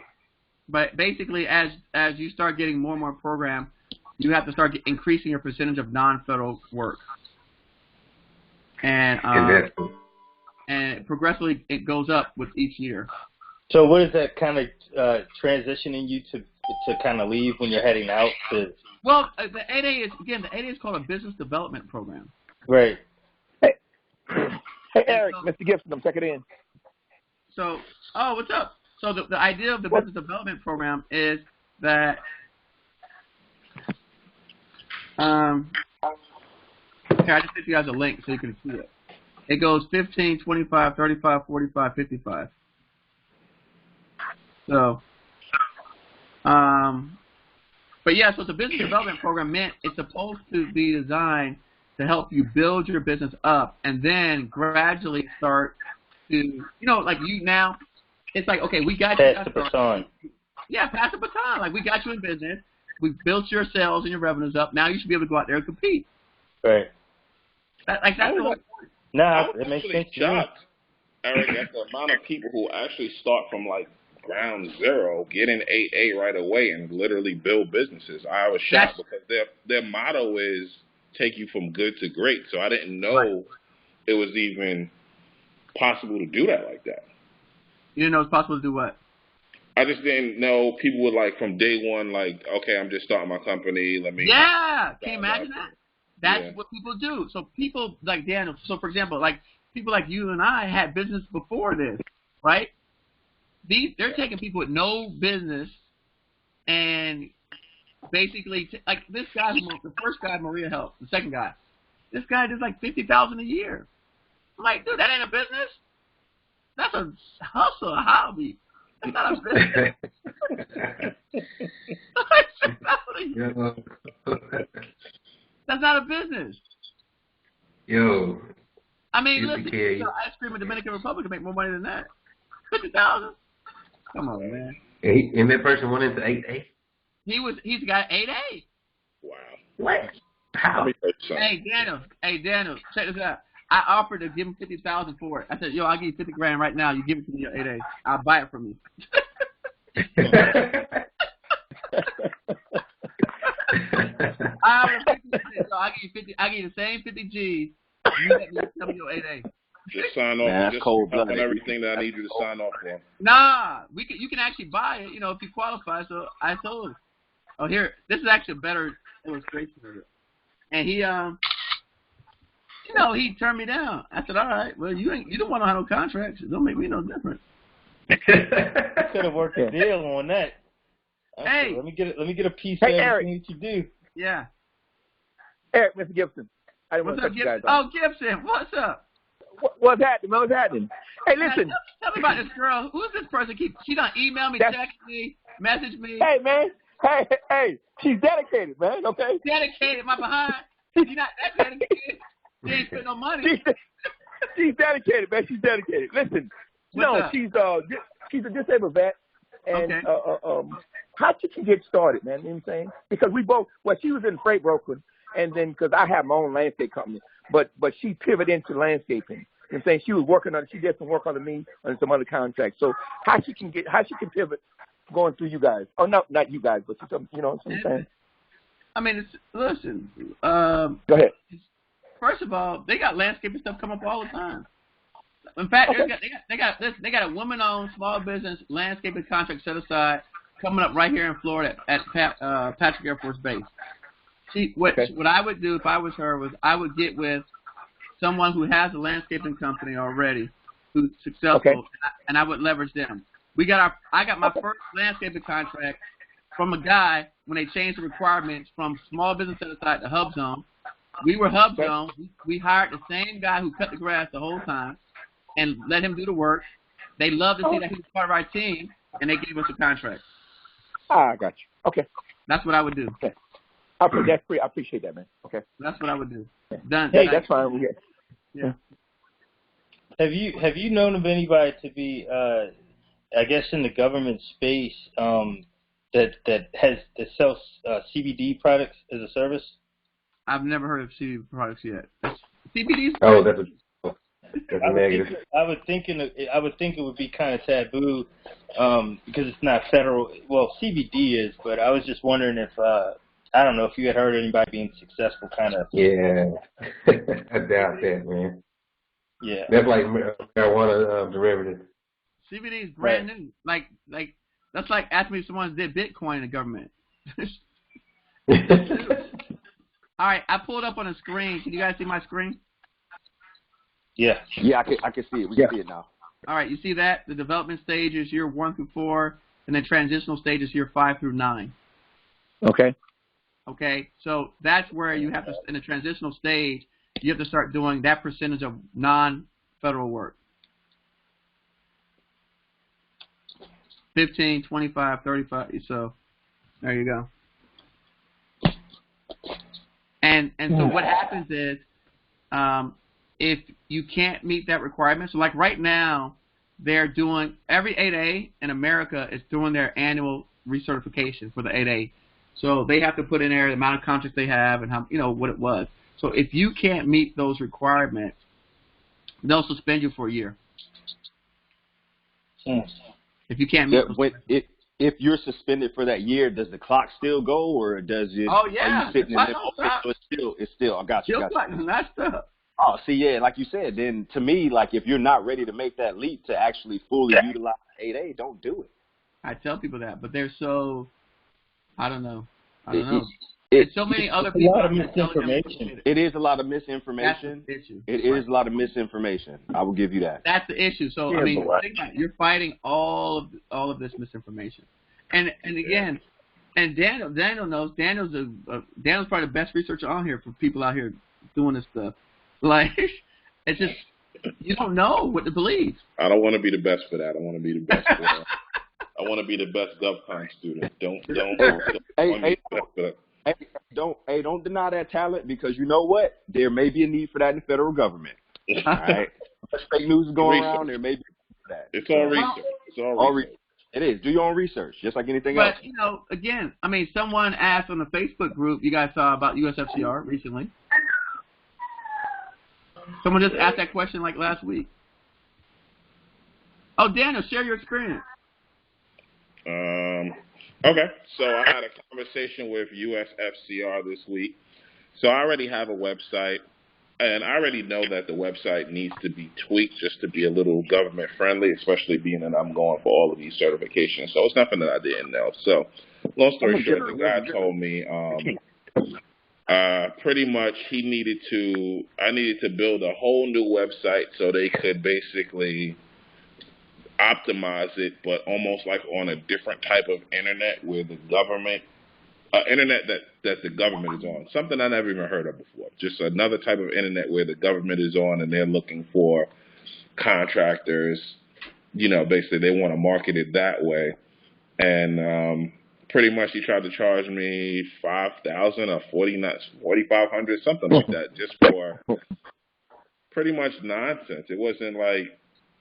Speaker 8: But basically, as you start getting more and more program, you have to start increasing your percentage of non-federal work. And progressively it goes up with each year.
Speaker 2: So what is that kind of transitioning you to to kind of leave when you're heading out to?
Speaker 8: Well, the 8A is called a business development program.
Speaker 2: Right.
Speaker 10: Hey, Eric, Mr. Gibson, I'm checking in.
Speaker 8: So, what's up? So the idea of the business development program is that here, I just sent you guys a link so you can see it. It goes 15, 25, 35, 45, 55. So, but yeah, so it's a business development program meant it's supposed to be designed to help you build your business up and then gradually start to, like you now, it's like, okay, we got you.
Speaker 2: Pass the baton.
Speaker 8: Yeah, pass the baton. Like, we got you in business. We've built your sales and your revenues up. Now you should be able to go out there and compete.
Speaker 2: Right.
Speaker 8: That's the whole point.
Speaker 2: Nah, it makes sense.
Speaker 3: Shocked, Eric, at the amount of people who actually start from like ground zero, get in 8A right away, and literally build businesses. I was shocked because their motto is take you from good to great. So I didn't know it was even possible to do that like that.
Speaker 8: You didn't know it's possible to do what?
Speaker 3: I just didn't know people would like from day one, like, okay, I'm just starting my company. Let me.
Speaker 8: Yeah, can you imagine that? That's what people do. So people like Daniel. So for example, like people like you and I had business before this, right? They're taking people with no business and basically like this guy, the first guy Maria helped, the second guy. This guy does like $50,000 a year. I'm like, dude, that ain't a business. That's a hustle, a hobby. That's not a business. That's not a business.
Speaker 6: Yo.
Speaker 8: I mean, listen, ice cream in the Dominican Republic can make more money than that. $50,000. Come on, man.
Speaker 6: And that person went into 8A?
Speaker 8: He's got 8A.
Speaker 3: Wow.
Speaker 6: What? How?
Speaker 8: Hey, Daniel, check this out. I offered to give him $50,000 for it. I said, yo, I'll give you $50,000 right now. You give it to me your 8A. I'll buy it from you. I'll give you the same 50 G's. You let me tell me your 8A.
Speaker 3: Just sign off.
Speaker 10: Man,
Speaker 3: just
Speaker 10: cold
Speaker 3: on everything that I need you to sign off for.
Speaker 8: Nah, you can actually buy it, if you qualify. So I told him. Oh, here, this is actually a better illustration of it. And he, he turned me down. I said, all right, well, you don't want to have no contracts. It don't make me no difference.
Speaker 2: Could have worked a deal on that.
Speaker 8: Hey,
Speaker 2: let me get a piece of everything that you do.
Speaker 8: Yeah.
Speaker 10: Eric, Mr. Gibson. I didn't
Speaker 8: What's
Speaker 10: want
Speaker 8: up,
Speaker 10: to cut you guys
Speaker 8: Gibson?
Speaker 10: off.
Speaker 8: Oh, Gibson, what's up?
Speaker 10: What's happening? What's happening? Hey, listen.
Speaker 8: Tell me about this girl. Who's this person? She done email me, text me, message me.
Speaker 10: Hey, man. Hey. She's dedicated, man. Okay.
Speaker 8: Dedicated, my behind. She's not that dedicated. She ain't spend no money.
Speaker 10: She's dedicated, man. She's dedicated. Listen. She's a disabled vet, and how she can get started, man? You know what I'm saying? Because she was in freight broker, and then because I have my own landscape company, but she pivoted into landscaping. You know what I'm saying? She did some work under me on some other contracts. So how she can pivot going through you guys? Oh, no, not you guys, but you know what I'm saying?
Speaker 8: I mean, listen.
Speaker 10: Go ahead.
Speaker 8: First of all, they got landscaping stuff come up all the time. In fact, they got a woman-owned small business landscaping contract set aside coming up right here in Florida at Patrick Air Force Base. What I would do if I was her was I would get with someone who has a landscaping company already who's successful, and I would leverage them. I got my first landscaping contract from a guy when they changed the requirements from small business set aside to hub zone. We were hub zone. We hired the same guy who cut the grass the whole time and let him do the work. They loved to see that he was part of our team, and they gave us a contract.
Speaker 10: I got you. Okay.
Speaker 8: That's what I would do.
Speaker 10: Okay. I appreciate that, man. Okay.
Speaker 8: That's what I would do. Done.
Speaker 10: Hey, that's fine. Yeah.
Speaker 2: Have you known of anybody to be, I guess, in the government space that sells CBD products as a service?
Speaker 8: I've never heard of CBD products yet. CBD is
Speaker 6: that's negative.
Speaker 2: I would think it would be kind of taboo because it's not federal. Well, CBD is, but I was just wondering if I don't know if you had heard of anybody being successful, kind of.
Speaker 6: Yeah, I doubt that, man.
Speaker 2: Yeah,
Speaker 6: that's like marijuana derivative.
Speaker 8: CBD is brand new. Like That's like asking me if someone did Bitcoin in the government. All right, I pulled up on the screen. Can you guys see my screen?
Speaker 2: Yeah.
Speaker 4: Yeah, I can see it. We can see it now.
Speaker 8: All right, you see that? The development stage is year 1 through 4, and then transitional stage is year 5 through 9.
Speaker 10: Okay.
Speaker 8: Okay, so that's where you have to, in the transitional stage, you have to start doing that percentage of non-federal work. 15, 25, 35, so there you go. And so what happens is, if you can't meet that requirement, so like right now, they're doing, every 8A in America is doing their annual recertification for the 8A. So they have to put in there the amount of contracts they have and how, what it was. So if you can't meet those requirements, they'll suspend you for a year. If you can't meet those.
Speaker 4: If you're suspended for that year, does the clock still go, or does it?
Speaker 8: Oh yeah.
Speaker 4: Are you sitting in there? Okay, so it's still. I got you.
Speaker 8: That stuff.
Speaker 4: Oh, see, yeah, like you said, then to me, like if you're not ready to make that leap to actually fully utilize 8A, don't do it.
Speaker 8: I tell people that, but they're so, I don't know. It's so many other people.
Speaker 2: A lot of misinformation.
Speaker 4: It is a lot of misinformation.
Speaker 8: That's the issue.
Speaker 4: It is a lot of misinformation. I will give you that.
Speaker 8: That's the issue. So I mean, think about it. You're fighting all of this misinformation, and again, and Daniel knows. Daniel's probably the best researcher on here for people out here doing this stuff. Like, it's just you don't know what to believe.
Speaker 3: I don't want to be the best for that. I want to be the best for that. I want to be the best GovCon student.
Speaker 4: Don't deny that talent, because you know what? There may be a need for that in the federal government. All right, fake news is going around. There may be that.
Speaker 3: It's all research. It's all research.
Speaker 4: It is. Do your own research, just like anything else.
Speaker 8: But again, I mean, someone asked on the Facebook group you guys saw about USFCR recently. Someone just asked that question like last week. Oh, Daniel, share your experience.
Speaker 3: Okay, so I had a conversation with USFCR this week. So I already have a website, and I already know that the website needs to be tweaked just to be a little government friendly, especially being that I'm going for all of these certifications. So it's nothing that I didn't know. So long story short, the guy told me pretty much I needed to build a whole new website so they could basically optimize it, but almost like on a different type of internet where the government, internet that the government is on. Something I never even heard of before. Just another type of internet where the government is on and they're looking for contractors. Basically they want to market it that way. And pretty much he tried to charge me $5,000 or $4,500, something like that, just for pretty much nonsense. It wasn't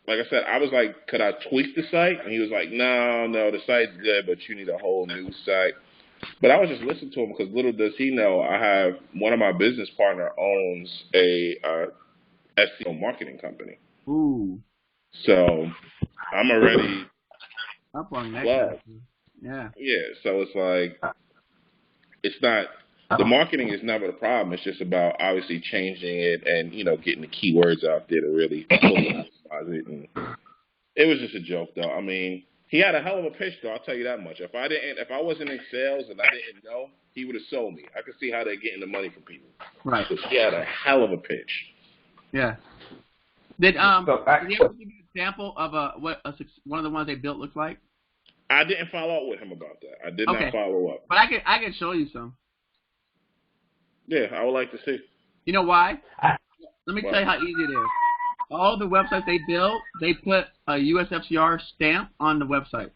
Speaker 3: like I said, I was like, could I tweak the site? And he was like, no, the site's good, but you need a whole new site. But I was just listening to him because little does he know, I have one of my business partner owns a SEO marketing company.
Speaker 8: Ooh.
Speaker 3: So I'm already
Speaker 8: up on that. Yeah.
Speaker 3: Yeah. So it's like, it's not, the marketing is never the problem. It's just about obviously changing it and, getting the keywords out there to really popularize it. And it was just a joke, though. I mean, he had a hell of a pitch, though. I'll tell you that much. If I wasn't in sales and I didn't know, he would have sold me. I could see how they're getting the money from people.
Speaker 8: Right.
Speaker 3: But he had a hell of a pitch.
Speaker 8: Yeah. Did he ever give you an example of one of the ones they built looks like?
Speaker 3: I didn't follow up with him about that. I did not follow up.
Speaker 8: But I can show you some.
Speaker 3: Yeah, I would like to see.
Speaker 8: You know why? Let me tell you how easy it is. All the websites they build, they put a USFCR stamp on the website.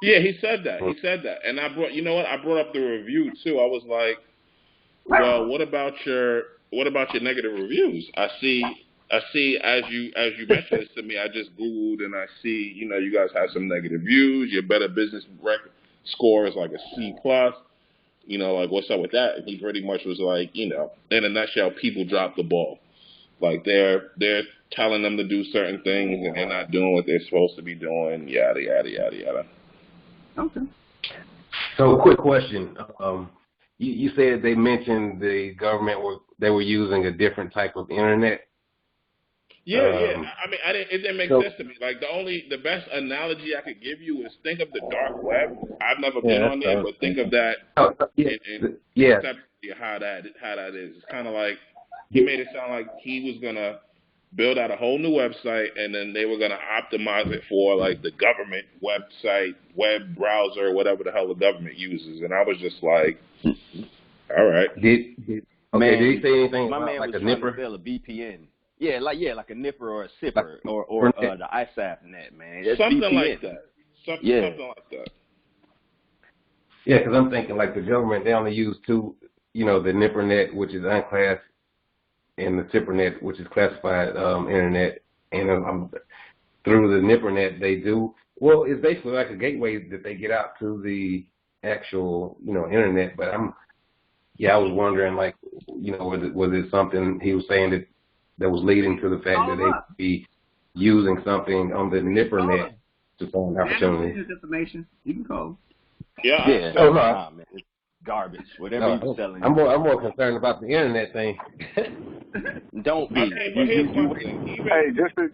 Speaker 3: Yeah, he said that. And I brought up the review too. I was like, well, what about your negative reviews? I see as you mentioned this to me, I just Googled and I see, you guys have some negative views. Your Better Business score is like a C+. Like, what's up with that? And he pretty much was like, in a nutshell, people drop the ball. Like, they're telling them to do certain things and they're not doing what they're supposed to be doing, yada, yada, yada, yada.
Speaker 8: Okay.
Speaker 6: So, quick question. You said they mentioned the government they were using a different type of internet?
Speaker 3: Yeah. I mean, it didn't make sense to me. Like the best analogy I could give you is think of the dark web. I've never been on there, but think of that and conceptually how that is. It's kind of like he made it sound like he was gonna build out a whole new website, and then they were gonna optimize it for like the government website, web browser, whatever the hell the government uses. And I was just like, all right.
Speaker 6: Did he say anything
Speaker 4: my
Speaker 6: about
Speaker 4: man
Speaker 6: like
Speaker 4: was
Speaker 6: a
Speaker 4: trying
Speaker 6: nipper?
Speaker 4: to build a VPN. Yeah, like a nipper or a sipper or the ISAP net, man. It's
Speaker 3: Something
Speaker 4: VPN.
Speaker 3: like that. Something like that.
Speaker 6: Yeah, because I'm thinking like the government, they only use two, the NipperNet, which is unclassified, and the SipperNet, which is classified internet. And through the NipperNet, they do, well, it's basically like a gateway that they get out to the actual, internet. But I was wondering, like, was it something he was saying that was leading to the fact that they would be using something on the NipperNet to find opportunities?
Speaker 8: There's information. You can call.
Speaker 4: Yeah.
Speaker 6: Oh, no.
Speaker 4: Nah, man. It's garbage. Whatever you're selling.
Speaker 6: I'm more concerned about the internet thing.
Speaker 4: Don't be.
Speaker 7: Just to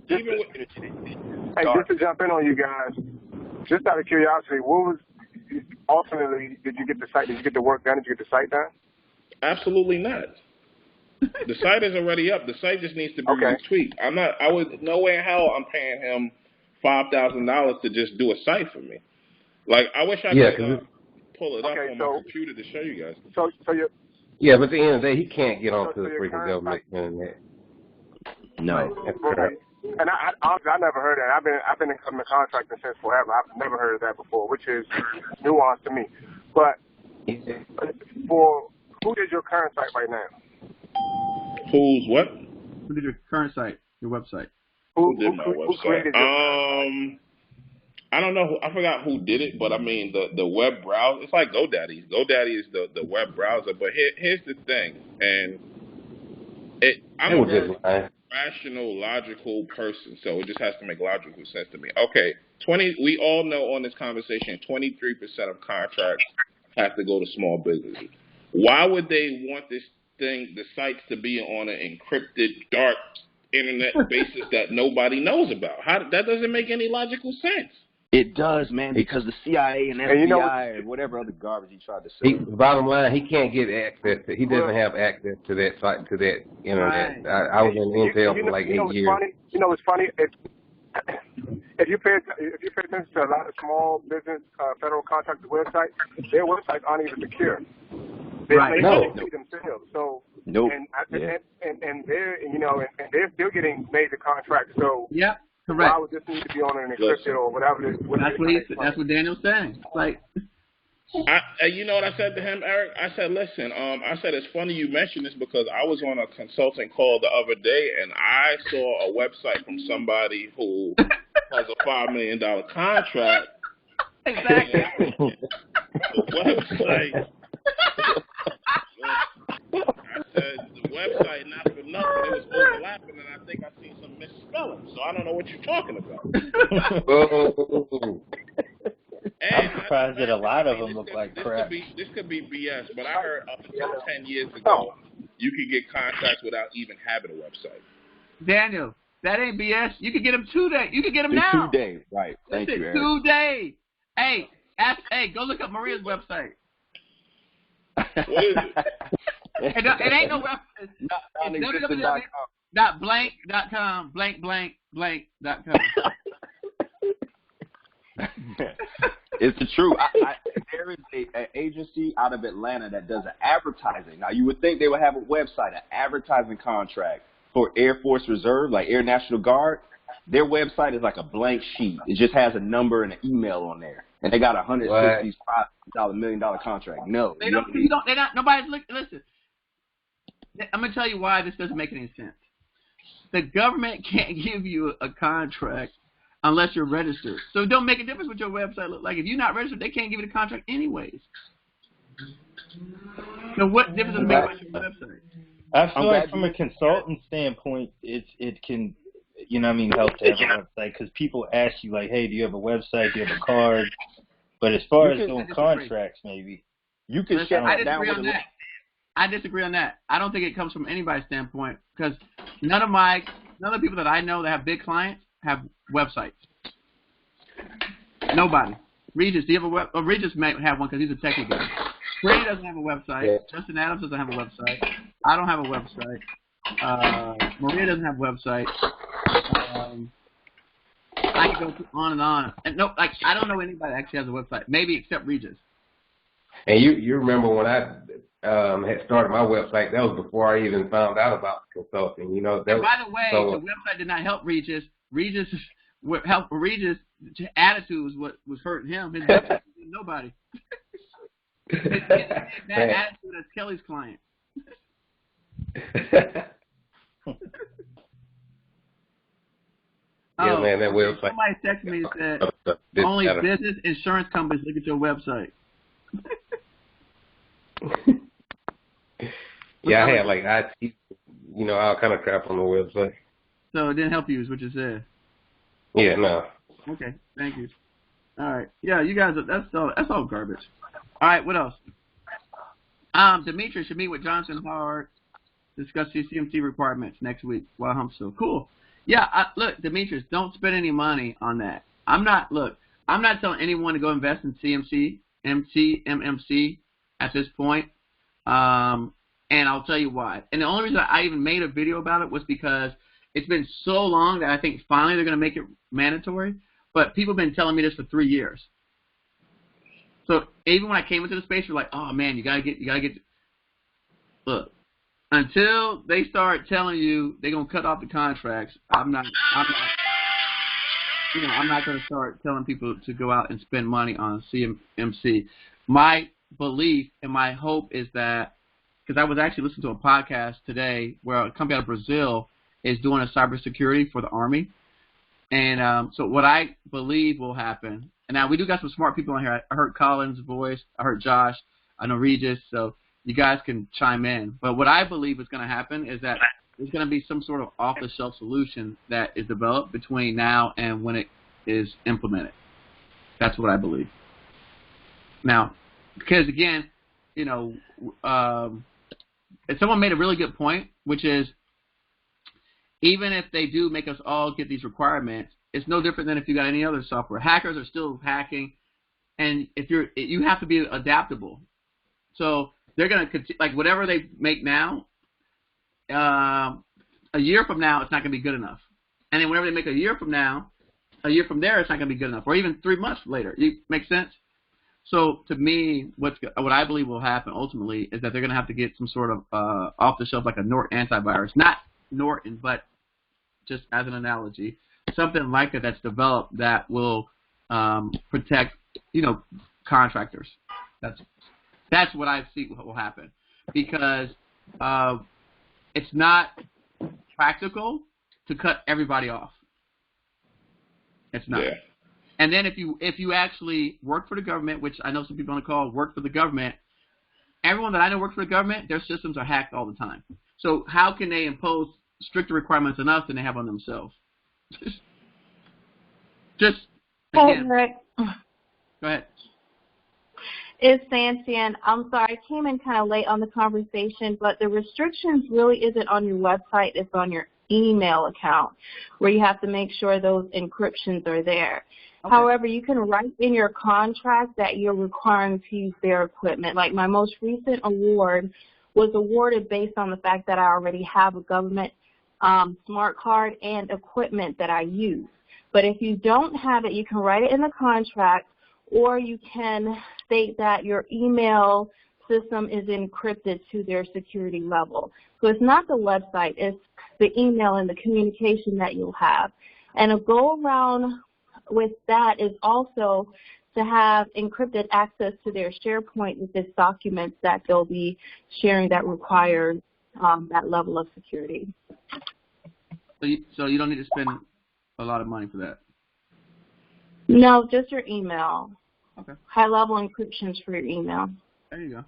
Speaker 7: jump in on you guys, just out of curiosity, what was ultimately, did you get the work done? Did you get the site done?
Speaker 3: Absolutely not. The site is already up. The site just needs to be retweaked. No way in hell I'm paying him $5,000 to just do a site for me. Like, I wish I could pull it up on my computer to show you guys.
Speaker 6: But at the end of the day, he can't get onto the freaking government internet.
Speaker 4: No.
Speaker 7: Right. And I never heard that. I've been in contracting since forever. I've never heard of that before, which is nuanced to me. But for who did your current site right now?
Speaker 3: Who's what?
Speaker 8: Who did your current site, your website?
Speaker 3: Who did my website? I don't know. I forgot who did it, but I mean the web browser. It's like GoDaddy. GoDaddy is the web browser. But here's the thing, and I'm a very rational, logical person, so it just has to make logical sense to me. Okay, we all know on this conversation, 23% of contracts have to go to small businesses. Why would they want the sites to be on an encrypted, dark internet basis that nobody knows about? That doesn't make any logical sense.
Speaker 4: It does, man, because the CIA and FBI and whatever other garbage he tried to say.
Speaker 6: Bottom line, he can't get access to. He doesn't have access to that site, to that internet. Right. I was in Intel for like 8 years.
Speaker 7: Funny? What's funny? If you pay attention to a lot of small business federal contractor websites, their websites aren't even secure. They themselves. So and they're still getting major contracts. So
Speaker 8: correct.
Speaker 7: Why would this need to be on an encrypted or whatever?
Speaker 8: That's what Daniel's saying. Like,
Speaker 3: you know what I said to him, Eric? I said, listen, I said, it's funny you mentioned this because I was on a consulting call the other day and I saw a website from somebody who has a $5 million contract.
Speaker 8: Exactly.
Speaker 3: The website. I said, the website, not for nothing, it was overlapping, and I think I seen some misspelling, so I don't know what you're talking about.
Speaker 2: I'm surprised that a lot of them look like crap.
Speaker 3: This could be BS, but I heard up until 10 years ago, you could get contracts without even having a website.
Speaker 8: Daniel, that ain't BS. You could get them 2 days. You could get them now.
Speaker 4: 2 days, right. Thank you, Eric.
Speaker 8: 2 days. Hey, go look up Maria's website.
Speaker 3: What is it?
Speaker 8: It ain't no website. It's www.blank.com, blank.com.
Speaker 4: It's the truth. There is an agency out of Atlanta that does an advertising. Now, you would think they would have a website, an advertising contract for Air Force Reserve, like Air National Guard. Their website is like a blank sheet. It just has a number and an email on there. And they got a $165 million contract. No.
Speaker 8: They're not, nobody's looking. Listen, I'm going to tell you why this doesn't make any sense. The government can't give you a contract unless you're registered. So it don't make a difference what your website looks like. If you're not registered, they can't give you the contract anyways. So what difference does it make about your website?
Speaker 2: I feel like from a consultant standpoint, it can, help to have a website because people ask you like, hey, do you have a website? Do you have a card? But as far as doing contracts, maybe
Speaker 4: you can shut that down with
Speaker 8: I disagree on that. I don't think it comes from anybody's standpoint because none of my none of the people that I know that have big clients have websites. Nobody. Regis, do you have a web? Oh, Regis may have one because he's a techie guy. Brady doesn't have a website. Yeah. Justin Adams doesn't have a website. I don't have a website. Maria doesn't have a website. I can go on and on. And no, like I don't know anybody that actually has a website. Maybe except Regis.
Speaker 6: And you remember when I had started my website? That was before I even found out about consulting. You know.
Speaker 8: And by the way, the website did not help Regis. Regis attitude was what was hurting him. His website didn't nobody. That attitude as Kelly's client.
Speaker 6: Yeah, man, that website.
Speaker 8: Somebody texted me and said, only business insurance companies look at your website.
Speaker 6: Yeah, I had like IT, all kind of crap on the website.
Speaker 8: So it didn't help you, is what you said.
Speaker 6: Yeah, no.
Speaker 8: Okay, thank you. All right, yeah, you guys, that's all garbage. All right, what else? Demetrius should meet with Johnson Howard, discuss CMC requirements next week. Wow, I'm so cool. Yeah, look, Demetrius, don't spend any money on that. I'm not telling anyone to go invest in MMC at this point. And I'll tell you why. And the only reason I even made a video about it was because it's been so long that I think finally they're going to make it mandatory. But people have been telling me this for 3 years. So even when I came into the space, you're like, oh man, you gotta get. Look, until they start telling you they're gonna cut off the contracts, I'm not gonna start telling people to go out and spend money on CMC. My belief and my hope is that, because I was actually listening to a podcast today where a company out of Brazil is doing a cybersecurity for the Army. And so what I believe will happen, and now we do got some smart people on here. I heard Colin's voice. I heard Josh. I know Regis. So you guys can chime in. But what I believe is going to happen is that there's going to be some sort of off-the-shelf solution that is developed between now and when it is implemented. That's what I believe. Now, because again, someone made a really good point, which is, even if they do make us all get these requirements, it's no different than if you got any other software. Hackers are still hacking, and you have to be adaptable. So they're going to like whatever they make now. A year from now, it's not going to be good enough, and then whenever they make a year from now, a year from there, it's not going to be good enough, or even 3 months later. Make sense? So to me, what I believe will happen ultimately is that they're going to have to get some sort of off-the-shelf, like a Norton antivirus, not Norton, but just as an analogy, something like it that's developed that will protect, contractors. That's what I see will happen, because it's not practical to cut everybody off. It's not. Yeah. And then if you actually work for the government, which I know some people on the call work for the government, everyone that I know works for the government, their systems are hacked all the time. So how can they impose stricter requirements on us than they have on themselves? Just again.
Speaker 11: Hey, Rick.
Speaker 8: Go ahead.
Speaker 11: It's Sancy, and I'm sorry, I came in kind of late on the conversation, but the restrictions really isn't on your website, it's on your email account, where you have to make sure those encryptions are there. Okay. However, you can write in your contract that you're requiring to use their equipment. Like my most recent award was awarded based on the fact that I already have a government smart card and equipment that I use. But if you don't have it, you can write it in the contract, or you can state that your email system is encrypted to their security level. So it's not the website, it's the email and the communication that you'll have. And a go-around with that is also to have encrypted access to their SharePoint with this documents that they'll be sharing that require that level of security.
Speaker 8: So you don't need to spend a lot of money for that?
Speaker 11: No, just your email.
Speaker 8: Okay.
Speaker 11: High-level encryptions for your email.
Speaker 8: There you go.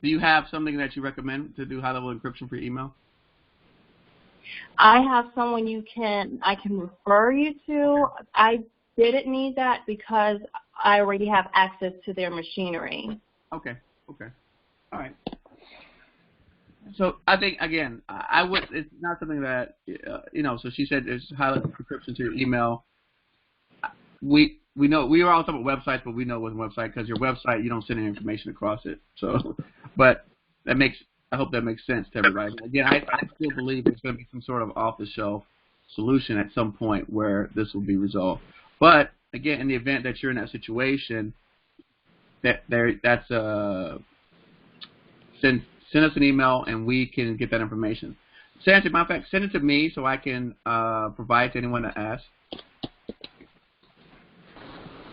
Speaker 8: Do you have something that you recommend to do high-level encryption for your email?
Speaker 11: I have someone I can refer you to. I didn't need that because I already have access to their machinery.
Speaker 8: Okay. All right. So I think again, I would. It's not something that So she said there's high encryption to your email. We know we were all talking about websites, but we know it wasn't a website because your website you don't send any information across it. So, but I hope that makes sense to everybody. Again, I still believe there's going to be some sort of off-the-shelf solution at some point where this will be resolved. But again, in the event that you're in that situation, send us an email and we can get that information. Matter of fact, send it to me so I can provide to anyone that asks.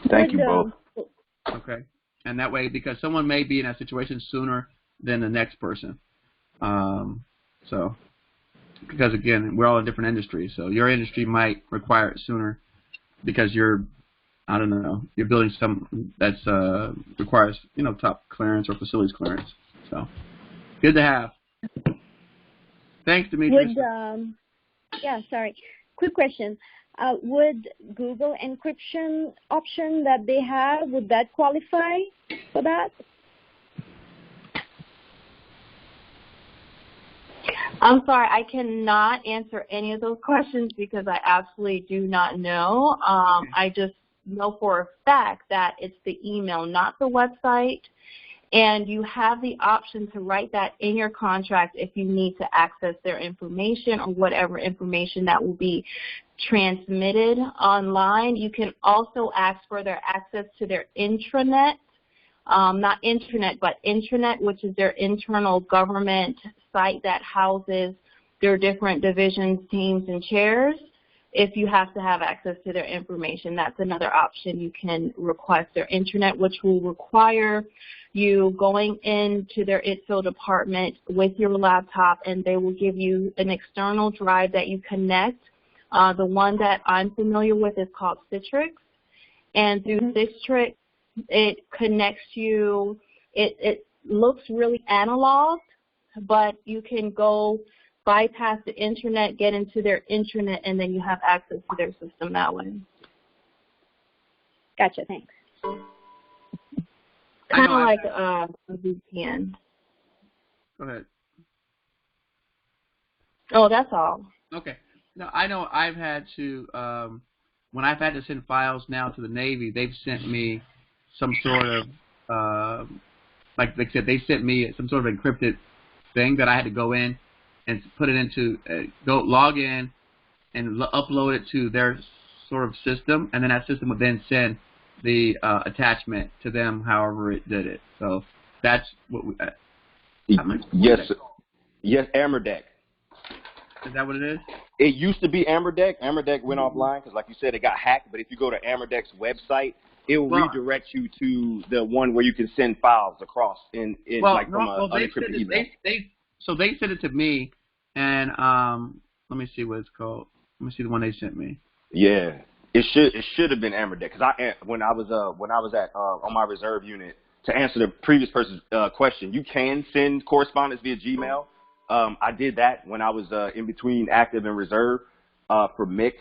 Speaker 4: Thank you both.
Speaker 8: Okay, and that way, because someone may be in that situation sooner than the next person. Because again, we're all in different industries, so your industry might require it sooner because you're building something that's requires top clearance or facilities clearance. So good to have. Thanks, Demetrius.
Speaker 12: Quick question. Would Google encryption option that they have, would that qualify for that?
Speaker 11: I'm sorry, I cannot answer any of those questions because I absolutely do not know. I just know for a fact that it's the email, not the website. And you have the option to write that in your contract if you need to access their information or whatever information that will be transmitted online. You can also ask for their access to their intranet, not internet, but intranet, which is their internal government site that houses their different divisions, teams, and chairs. If you have to have access to their information, that's another option. You can request their intranet, which will require you going into their ITSO department with your laptop, and they will give you an external drive that you connect. The one that I'm familiar with is called Citrix, and through Citrix, it connects you. It looks really analog, but you can go bypass the internet, get into their intranet, and then you have access to their system that way.
Speaker 12: Gotcha, thanks.
Speaker 11: Kind of like a VPN.
Speaker 8: Go ahead.
Speaker 11: Oh, that's all.
Speaker 8: Okay. No, I know I've had to, when I've had to send files now to the Navy, they've sent me some sort of, like they said, they sent me some sort of encrypted thing that I had to go in and put it into, log in and upload it to their sort of system, and then that system would then send the attachment to them however it did it. So that's what we...
Speaker 4: Yes, AmberDeck.
Speaker 8: Is that what it is?
Speaker 4: It used to be AmberDeck. AmberDeck went offline because, like you said, it got hacked. But if you go to AmberDeck's website, it will redirect you to the one where you can send files across from an unencrypted email.
Speaker 8: So they sent it to me, and let me see what it's called. Let me see the one they sent me.
Speaker 4: Yeah, it should have been AmberDeck because when I was on my reserve unit, to answer the previous person's question, you can send correspondence via Gmail. I did that when I was in between active and reserve for MIC,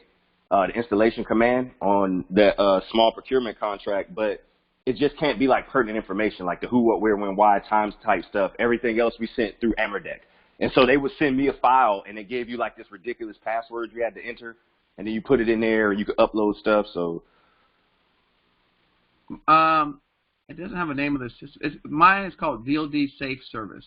Speaker 4: the installation command on the small procurement contract, but it just can't be like pertinent information like the who, what, where, when, why, times type stuff. Everything else we sent through AmberDeck. And so they would send me a file, and it gave you like this ridiculous password you had to enter, and then you put it in there, and you could upload stuff. So,
Speaker 8: it doesn't have a name of the system. Mine is called DoD Safe Service.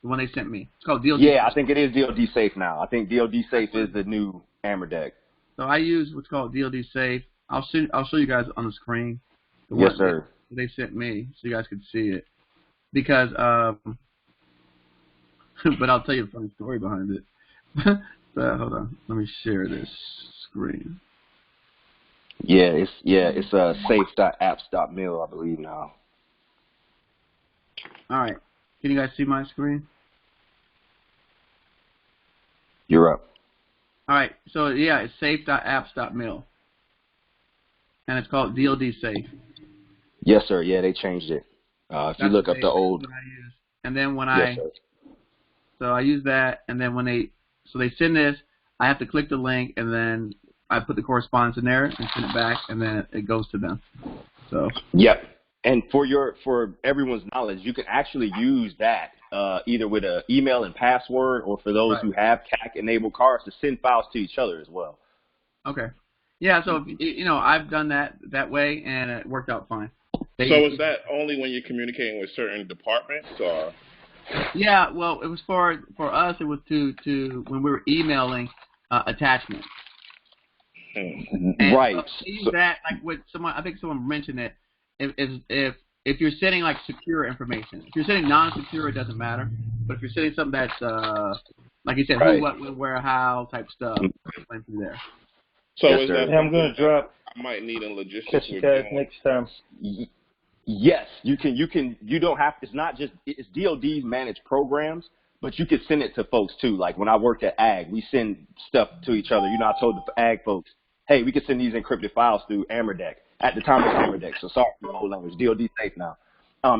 Speaker 8: The one they sent me. It's called DoD.
Speaker 4: Yeah, I think it is DoD Safe now. I think DoD Safe is the new AmberDeck.
Speaker 8: So I use what's called DoD Safe. I'll show you guys on the screen.
Speaker 4: Yes, sir.
Speaker 8: They sent me so you guys could see it. Because, but I'll tell you a funny story behind it. Hold on, let me share this screen.
Speaker 4: Yeah, it's safe.apps.mil, I believe now.
Speaker 8: All right, can you guys see my screen?
Speaker 4: You're up.
Speaker 8: All right, so yeah, it's safe.apps.mil, and it's called DoD Safe.
Speaker 4: Yes, sir. Yeah, they changed it. If you look up the old.
Speaker 8: And then when
Speaker 4: sir.
Speaker 8: I use that, and then when they send this, I have to click the link, and then I put the correspondence in there and send it back, and then it goes to them. So.
Speaker 4: Yep. And for everyone's knowledge, you can actually use that either with an email and password, or for those who have CAC-enabled cards, to send files to each other as well.
Speaker 8: Okay. Yeah, so, I've done that way, and it worked out fine.
Speaker 3: So is that only when you're communicating with certain departments, or?
Speaker 8: Yeah, well, it was for us, it was to when we were emailing attachments. And
Speaker 4: right.
Speaker 8: So that, like what I think someone mentioned it, if you're sending like secure information, if you're sending non-secure, it doesn't matter. But if you're sending something that's like you said, who, what, when, where, how type stuff, went through there.
Speaker 3: So
Speaker 2: yes,
Speaker 3: is that
Speaker 2: I'm going to drop.
Speaker 3: I might need in logistics.
Speaker 2: Catch you guys next time.
Speaker 4: Yes, you can. You don't have. It's not just. It's DoD's managed programs, but you can send it to folks too. Like when I worked at Ag, we send stuff to each other. I told the Ag folks, hey, we can send these encrypted files through Amerdeck. At the time, it was Amerdeck, so sorry for the whole language. DoD safe now.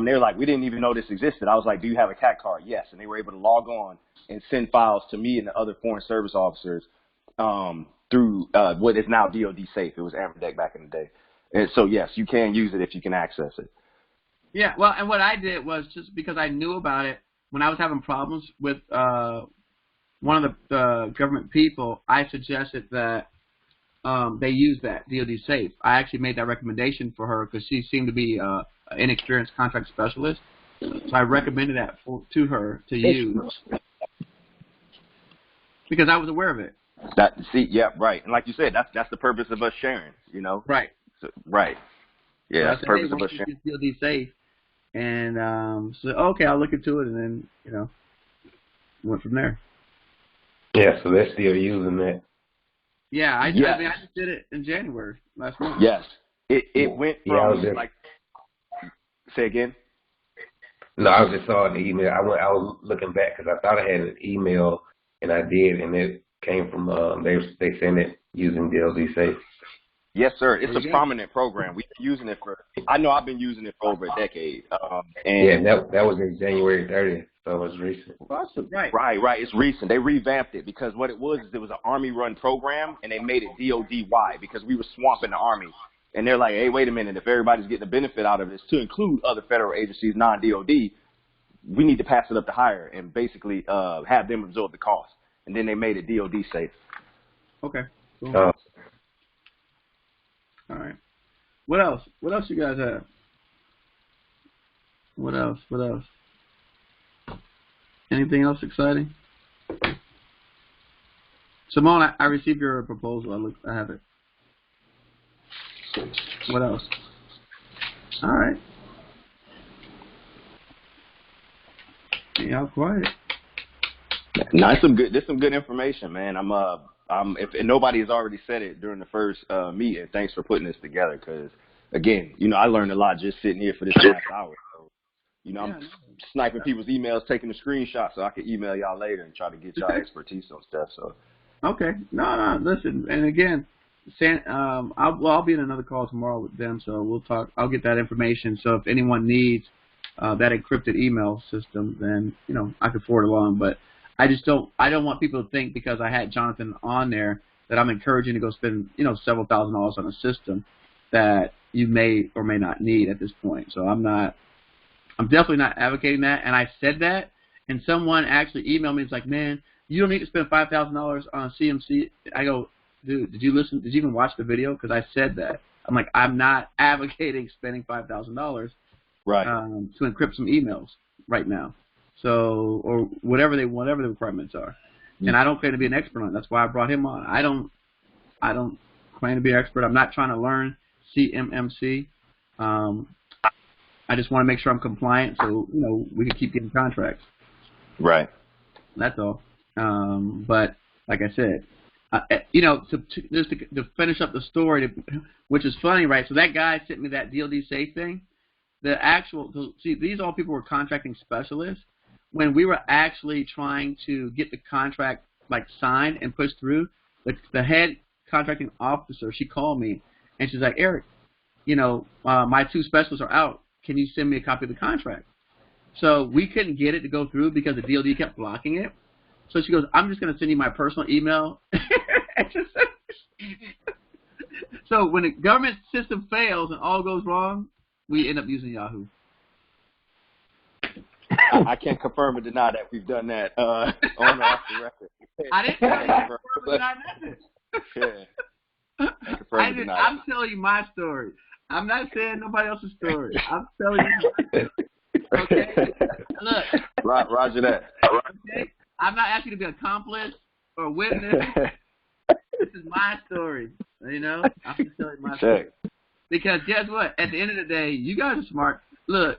Speaker 4: They're like, we didn't even know this existed. I was like, do you have a CAC card? Yes, and they were able to log on and send files to me and the other foreign service officers through what is now DoD safe. It was Amerdeck back in the day. And so yes, you can use it if you can access it.
Speaker 8: Yeah, well, and what I did was just because I knew about it when I was having problems with one of the government people, I suggested that they use that DoD safe. I actually made that recommendation for her because she seemed to be an inexperienced contract specialist. So I recommended that to her to use because I was aware of it.
Speaker 4: Right. And like you said, that's the purpose of us sharing,
Speaker 8: Right.
Speaker 4: So, right. Yeah, that's the purpose of us sharing.
Speaker 8: DoD safe. And so, okay, I'll look into it, and then, went from there.
Speaker 6: Yeah, so they're still using that.
Speaker 8: Yeah, I just did it in January last month.
Speaker 4: Yes. It went from, say again?
Speaker 6: No, I just saw the email. I was looking back because I thought I had an email, and I did, and it came from, they sent it using DLD Safe.
Speaker 4: Yes, sir. It's a prominent program. We've been using it I've been using it for over a decade.
Speaker 6: And that was in January 30th, so it was recent.
Speaker 8: Awesome. Right.
Speaker 4: It's recent. They revamped it because what it was is it was an Army-run program, and they made it DOD-wide because we were swamping the Army. And they're like, hey, wait a minute. If everybody's getting a benefit out of this, to include other federal agencies, non-DOD, we need to pass it up to higher and basically have them absorb the cost. And then they made it DOD safe.
Speaker 8: Okay. Cool. All right. What else? What else you guys have? What else? Anything else exciting? Simone, I received your proposal. I have it. What else? All right. Y'all quiet.
Speaker 4: No, there's some good information, man. If nobody has already said it during the first meeting, thanks for putting this together. Because again, I learned a lot just sitting here for this last hour. So, I'm sniping people's emails, taking the screenshots so I can email y'all later and try to get y'all expertise on stuff. So. Okay.
Speaker 8: No. Listen, and again, I'll be in another call tomorrow with them, so we'll talk. I'll get that information. So if anyone needs that encrypted email system, then I could forward along. But I don't want people to think because I had Jonathan on there that I'm encouraging to go spend several $1,000s on a system that you may or may not need at this point. So I'm definitely not advocating that. And I said that, and someone actually emailed me. It's like, man, you don't need to spend $5,000 on a CMC. I go, dude, did you listen? Did you even watch the video? Because I said that. I'm like, I'm not advocating spending $5,000 to encrypt some emails right now. So, or whatever the requirements are. And I don't claim to be an expert on it. That's why I brought him on. I don't claim to be an expert. I'm not trying to learn CMMC. I just want to make sure I'm compliant so, we can keep getting contracts.
Speaker 4: Right.
Speaker 8: That's all. But like I said, to finish up the story, which is funny, right? So that guy sent me that DLD safe thing. These all people were contracting specialists. When we were actually trying to get the contract signed and pushed through, the head contracting officer, she called me and she's like, Eric, my two specialists are out. Can you send me a copy of the contract? So we couldn't get it to go through because the DOD kept blocking it. So she goes, I'm just going to send you my personal email. So when the government system fails and all goes wrong, we end up using Yahoo.
Speaker 4: I can't confirm or deny that we've done that on or off the record.
Speaker 8: I didn't confirm or deny nothing.
Speaker 4: Yeah.
Speaker 8: I'm telling you my story. I'm not saying nobody else's story. I'm telling you. Okay? Look.
Speaker 4: Roger that.
Speaker 8: Okay? I'm not asking you to be an accomplice or a witness. This is my story. You know? I'm just telling you my story. Because guess what? At the end of the day, you guys are smart. Look,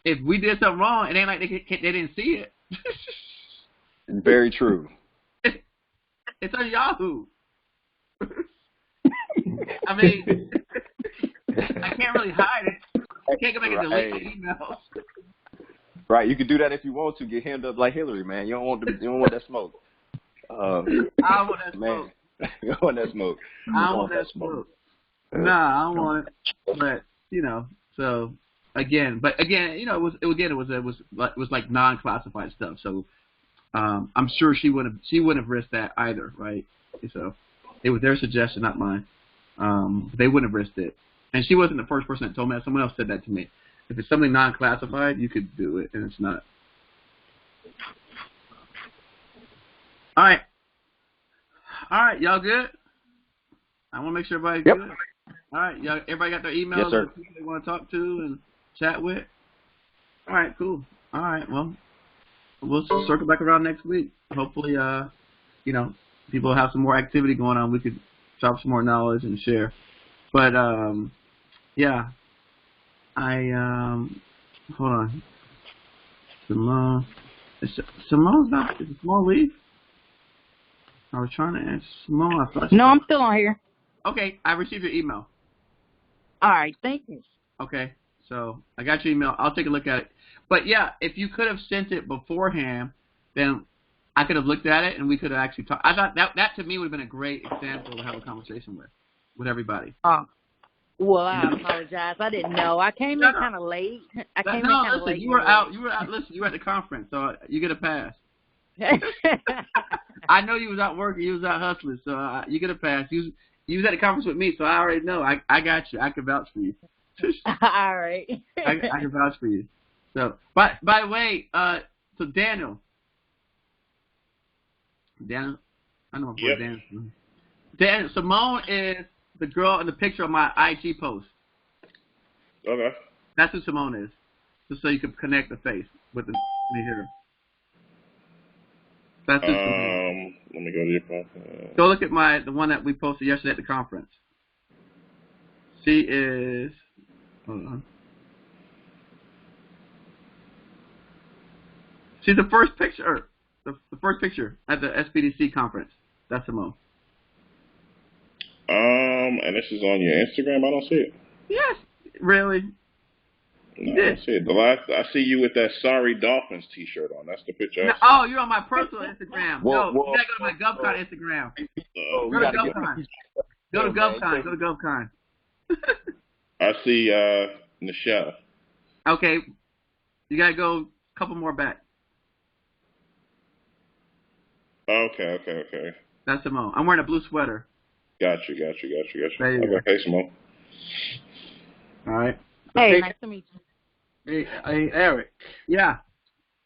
Speaker 8: if we did something wrong, it ain't like they didn't see it.
Speaker 4: Very true.
Speaker 8: It's on Yahoo. I mean, I can't really hide it. I can't go back and delete my emails.
Speaker 4: Right, you can do that if you want to. Get hemmed up like Hillary, man. You don't want that smoke.
Speaker 8: I don't want that smoke.
Speaker 4: You don't want that smoke.
Speaker 8: I don't want that smoke. Nah, I don't want it. But so again, it was like non-classified stuff. So I'm sure she wouldn't have risked that either, right? So it was their suggestion, not mine. They wouldn't have risked it. And she wasn't the first person that told me that. Someone else said that to me. If it's something non-classified, you could do it, and it's not. All right, y'all good? I want to make sure everybody's good. All right, y'all. Everybody got their emails?
Speaker 4: Yes, sir.
Speaker 8: Of people they want to talk to and chat with? All right, cool. All right, well, we'll circle back around next week. Hopefully, people have some more activity going on. We could drop some more knowledge and share. But, yeah. Hold on. Simone's not, is Simone leave? I was trying to ask Simone.
Speaker 9: No, I'm still on here.
Speaker 8: Okay, I received your email.
Speaker 9: All right, thank you.
Speaker 8: Okay, so I got your email. I'll take a look at it. But yeah, if you could have sent it beforehand, then I could have looked at it and we could have actually talked. I thought that to me would have been a great example to have a conversation with everybody.
Speaker 9: Well, I apologize. I didn't know. I came in kind of late.
Speaker 8: Listen, you were out. Listen, you were at the conference, so you get a pass. I know you was out working. You was out hustling, so you get a pass. You was at the conference with me, so I already know. I got you. I can vouch for you.
Speaker 9: All right.
Speaker 8: I can vouch for you. So, by the way, so Daniel, I know my boy Daniel. Daniel, Simone is the girl in the picture of my IG post.
Speaker 3: Okay.
Speaker 8: That's who Simone is. Just so you can connect the face with the her. That's who Simone.
Speaker 3: Let me go to your profile.
Speaker 8: Go look at the one that we posted yesterday at the conference. She is. Hold on. She's the first picture. The first picture at the SBDC conference. That's Simone.
Speaker 3: And this is on your Instagram. I don't see it.
Speaker 8: Yes, really.
Speaker 3: No, I don't see it. I see you with that Sorry Dolphins T-shirt on. That's the picture.
Speaker 8: No, oh, you're on my personal Instagram. You gotta go to my GovCon Instagram. Go to GovCon. Go to GovCon. Go to GovCon.
Speaker 3: I see Nichelle.
Speaker 8: Okay, you gotta go a couple more back.
Speaker 3: Okay.
Speaker 8: That's Simone. I'm wearing a blue sweater.
Speaker 3: Got you.
Speaker 8: There you go.
Speaker 3: Hey, Simone.
Speaker 8: All right.
Speaker 9: Hey, nice to meet you.
Speaker 1: Hey, Eric.
Speaker 8: Yeah.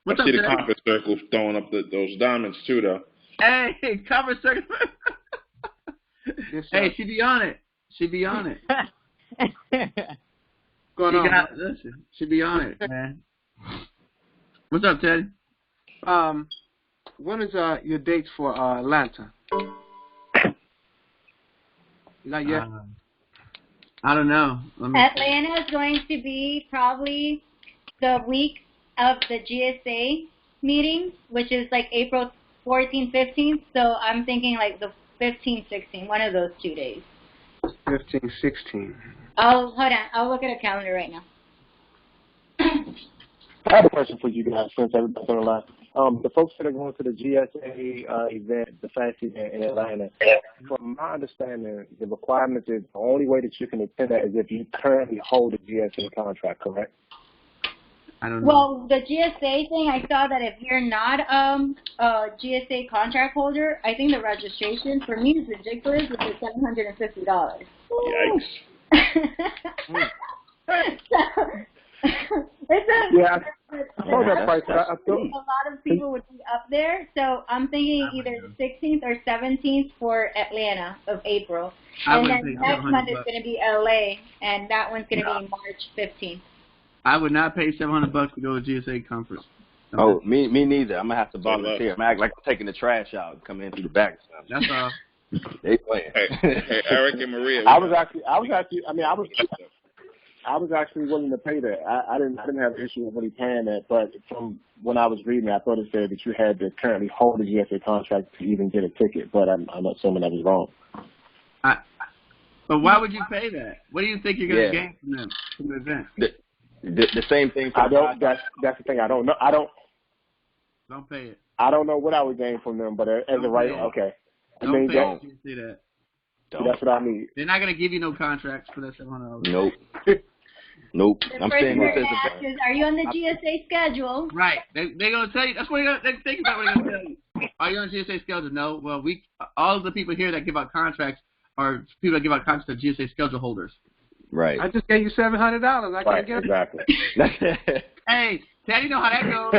Speaker 8: What's
Speaker 3: I see
Speaker 8: up,
Speaker 3: the conference circle throwing up those diamonds too, though.
Speaker 8: Hey, conference circle. Hey, she be on it.
Speaker 1: Going on?
Speaker 8: Listen, she be on it, man. What's up, Teddy?
Speaker 1: When is your dates for Atlanta? Not yet.
Speaker 8: I don't know.
Speaker 13: Atlanta is going to be probably the week of the GSA meeting, which is like April 14th, 15th. So I'm thinking like the 15th, 16th, one of those 2 days.
Speaker 1: 15, 16.
Speaker 13: Hold on. I'll look at a calendar right now.
Speaker 10: I have a question for you guys since everybody's on the line. The folks that are going to the GSA event, the FAST event in Atlanta, from my understanding, the requirement is the only way that you can attend that is if you currently hold a GSA contract, correct?
Speaker 8: I don't know.
Speaker 13: Well, the GSA thing, I saw that if you're not a GSA contract holder, I think the registration for me is ridiculous. It's $750.
Speaker 3: Yikes.
Speaker 7: Yeah, I saw that price.
Speaker 13: A lot of people would be up there, so I'm thinking either the 16th or 17th for Atlanta of April. And then next month is going to be LA, and that one's going to be March 15th.
Speaker 8: I would not pay $700 to go to GSA conference.
Speaker 4: Oh, me neither. I'm gonna have to volunteer. I'm act like I'm taking the trash out and coming in through the back or something.
Speaker 8: That's all.
Speaker 4: They playing.
Speaker 3: Hey, Eric and Maria.
Speaker 5: I was actually willing to pay that. I didn't have an issue with really paying that, but from when I was reading, I thought it said that you had to currently hold a GSA contract to even get a ticket. But I'm assuming that was wrong.
Speaker 8: But why would you pay that? What do you think you're going to gain from the event?
Speaker 4: The same thing.
Speaker 5: I don't. That's the thing. I don't know.
Speaker 8: Don't pay it.
Speaker 5: I don't know what I would gain from them, but as a right, okay.
Speaker 8: Don't pay it. You say that.
Speaker 5: That's what I need.
Speaker 8: They're not going to give you no contracts for that $700.
Speaker 4: Nope. Nope.
Speaker 13: I'm saying what are you on the GSA schedule?
Speaker 8: Right. They're going to tell you. That's what they think about. What they're going to tell you. Are you on the GSA schedule? No. Well, all of the people here that give out contracts are people that give out contracts to GSA schedule holders.
Speaker 4: Right.
Speaker 14: I just gave you $700. I can't get it.
Speaker 5: Exactly.
Speaker 8: Hey, Ted, you know how that goes.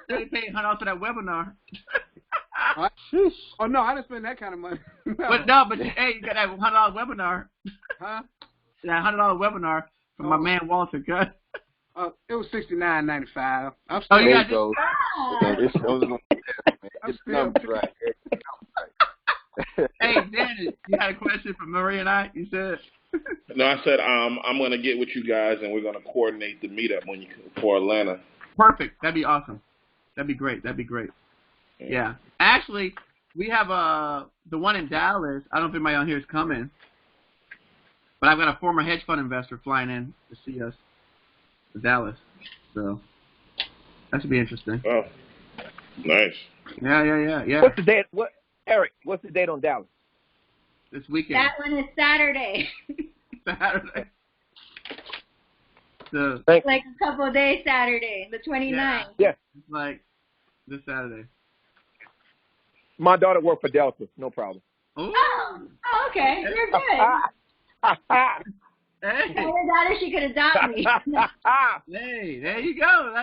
Speaker 8: They paid $100 for that webinar.
Speaker 14: Oh no, I didn't spend that kind of money.
Speaker 8: But hey, you got that $100 webinar.
Speaker 14: Huh?
Speaker 8: That $100 webinar from my man Walter. Good.
Speaker 14: It was $69.95.
Speaker 8: Oh, you got
Speaker 4: It's numbers right.
Speaker 8: Hey, Danny, you had a question for Maria and I. You said.
Speaker 3: No, I said I'm going to get with you guys and we're going to coordinate the meetup for Atlanta.
Speaker 8: Perfect. That'd be awesome. That'd be great. Yeah. Actually, we have the one in Dallas. I don't know if anybody on here is coming, but I've got a former hedge fund investor flying in to see us to Dallas. So that should be interesting.
Speaker 3: Oh, nice.
Speaker 8: Yeah.
Speaker 10: What's the date? Eric, what's the date on Dallas?
Speaker 8: This weekend.
Speaker 13: That one is Saturday.
Speaker 8: Saturday. So,
Speaker 13: like a couple of days Saturday, the 29th.
Speaker 10: Yeah.
Speaker 8: It's like this Saturday.
Speaker 10: My daughter worked for Delta. No problem.
Speaker 13: Oh, okay. You're good.
Speaker 8: Hey.
Speaker 13: Tell your daughter she could adopt me.
Speaker 8: Hey, there you go.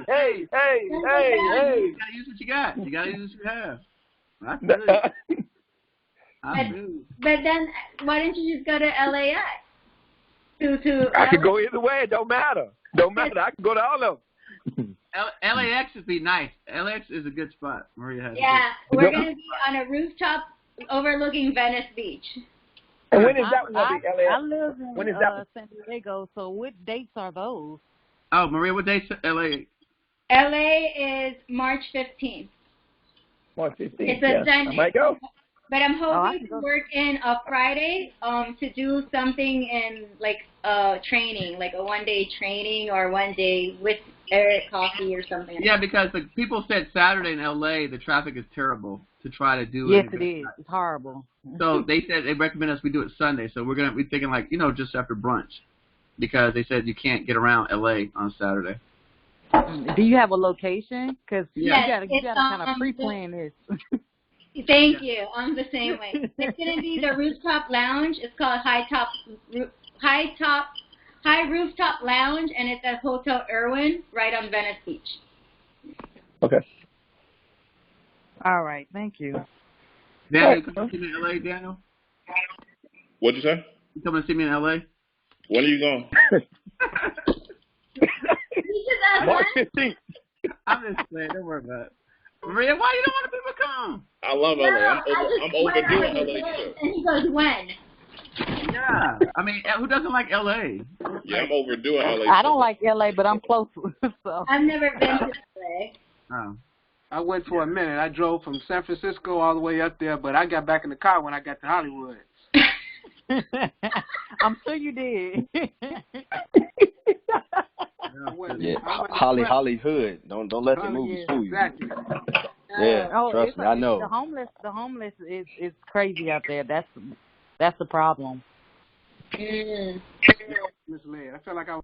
Speaker 10: Hey.
Speaker 8: You gotta use what you got. You gotta use what you have.
Speaker 13: But then, why didn't you just go to LAX?
Speaker 10: I could go either way. It don't matter. I can go to all of them.
Speaker 8: LAX would be nice. LAX is a good spot. Maria has.
Speaker 13: Yeah, we're gonna be on a rooftop overlooking Venice Beach.
Speaker 10: And when is that one?
Speaker 15: I live in San Diego, so what dates are those?
Speaker 8: Oh, Maria, what date's LA?
Speaker 13: LA is March 15th.
Speaker 10: March 15th.
Speaker 13: It's a Sunday.
Speaker 10: I might go.
Speaker 13: But I'm hoping to work in a Friday to do something in like training, like a one-day training or one day with Eric coffee or something.
Speaker 8: Yeah, because the people said Saturday in LA the traffic is terrible to try to do.
Speaker 15: Yes, it is. It's horrible.
Speaker 8: So they said they recommend us we do it Sunday. So we're thinking like just after brunch, because they said you can't get around LA on Saturday.
Speaker 15: Do you have a location? Because you gotta kind of pre-plan this.
Speaker 13: Thank you. I'm the same way. It's gonna be the rooftop lounge. It's called High Rooftop Lounge, and it's at Hotel Irwin, right on Venice Beach.
Speaker 10: Okay.
Speaker 15: All right. Thank you.
Speaker 8: Daniel, you coming to see me in LA, Daniel?
Speaker 3: What'd you say?
Speaker 8: You coming to see me in LA?
Speaker 3: When are you going?
Speaker 10: March 15th.
Speaker 8: I'm just saying. Don't worry about it. Maria, why you don't want people to come?
Speaker 3: I love LA. I'm overdoing LA too.
Speaker 13: And he goes, when?
Speaker 8: Yeah. I mean, who doesn't like LA?
Speaker 3: Yeah, I'm overdoing LA.
Speaker 15: I don't like LA, but I'm close. So.
Speaker 13: I've never been to LA.
Speaker 8: Oh.
Speaker 14: I went for a minute. I drove from San Francisco all the way up there, but I got back in the car when I got to Hollywood.
Speaker 15: I'm sure you did.
Speaker 4: Yeah, Hollywood. Don't let the movies fool you.
Speaker 14: Exactly.
Speaker 4: Yeah, trust me, I know.
Speaker 15: The homeless is crazy out there. That's the problem.
Speaker 14: Miss Leah, I feel like I was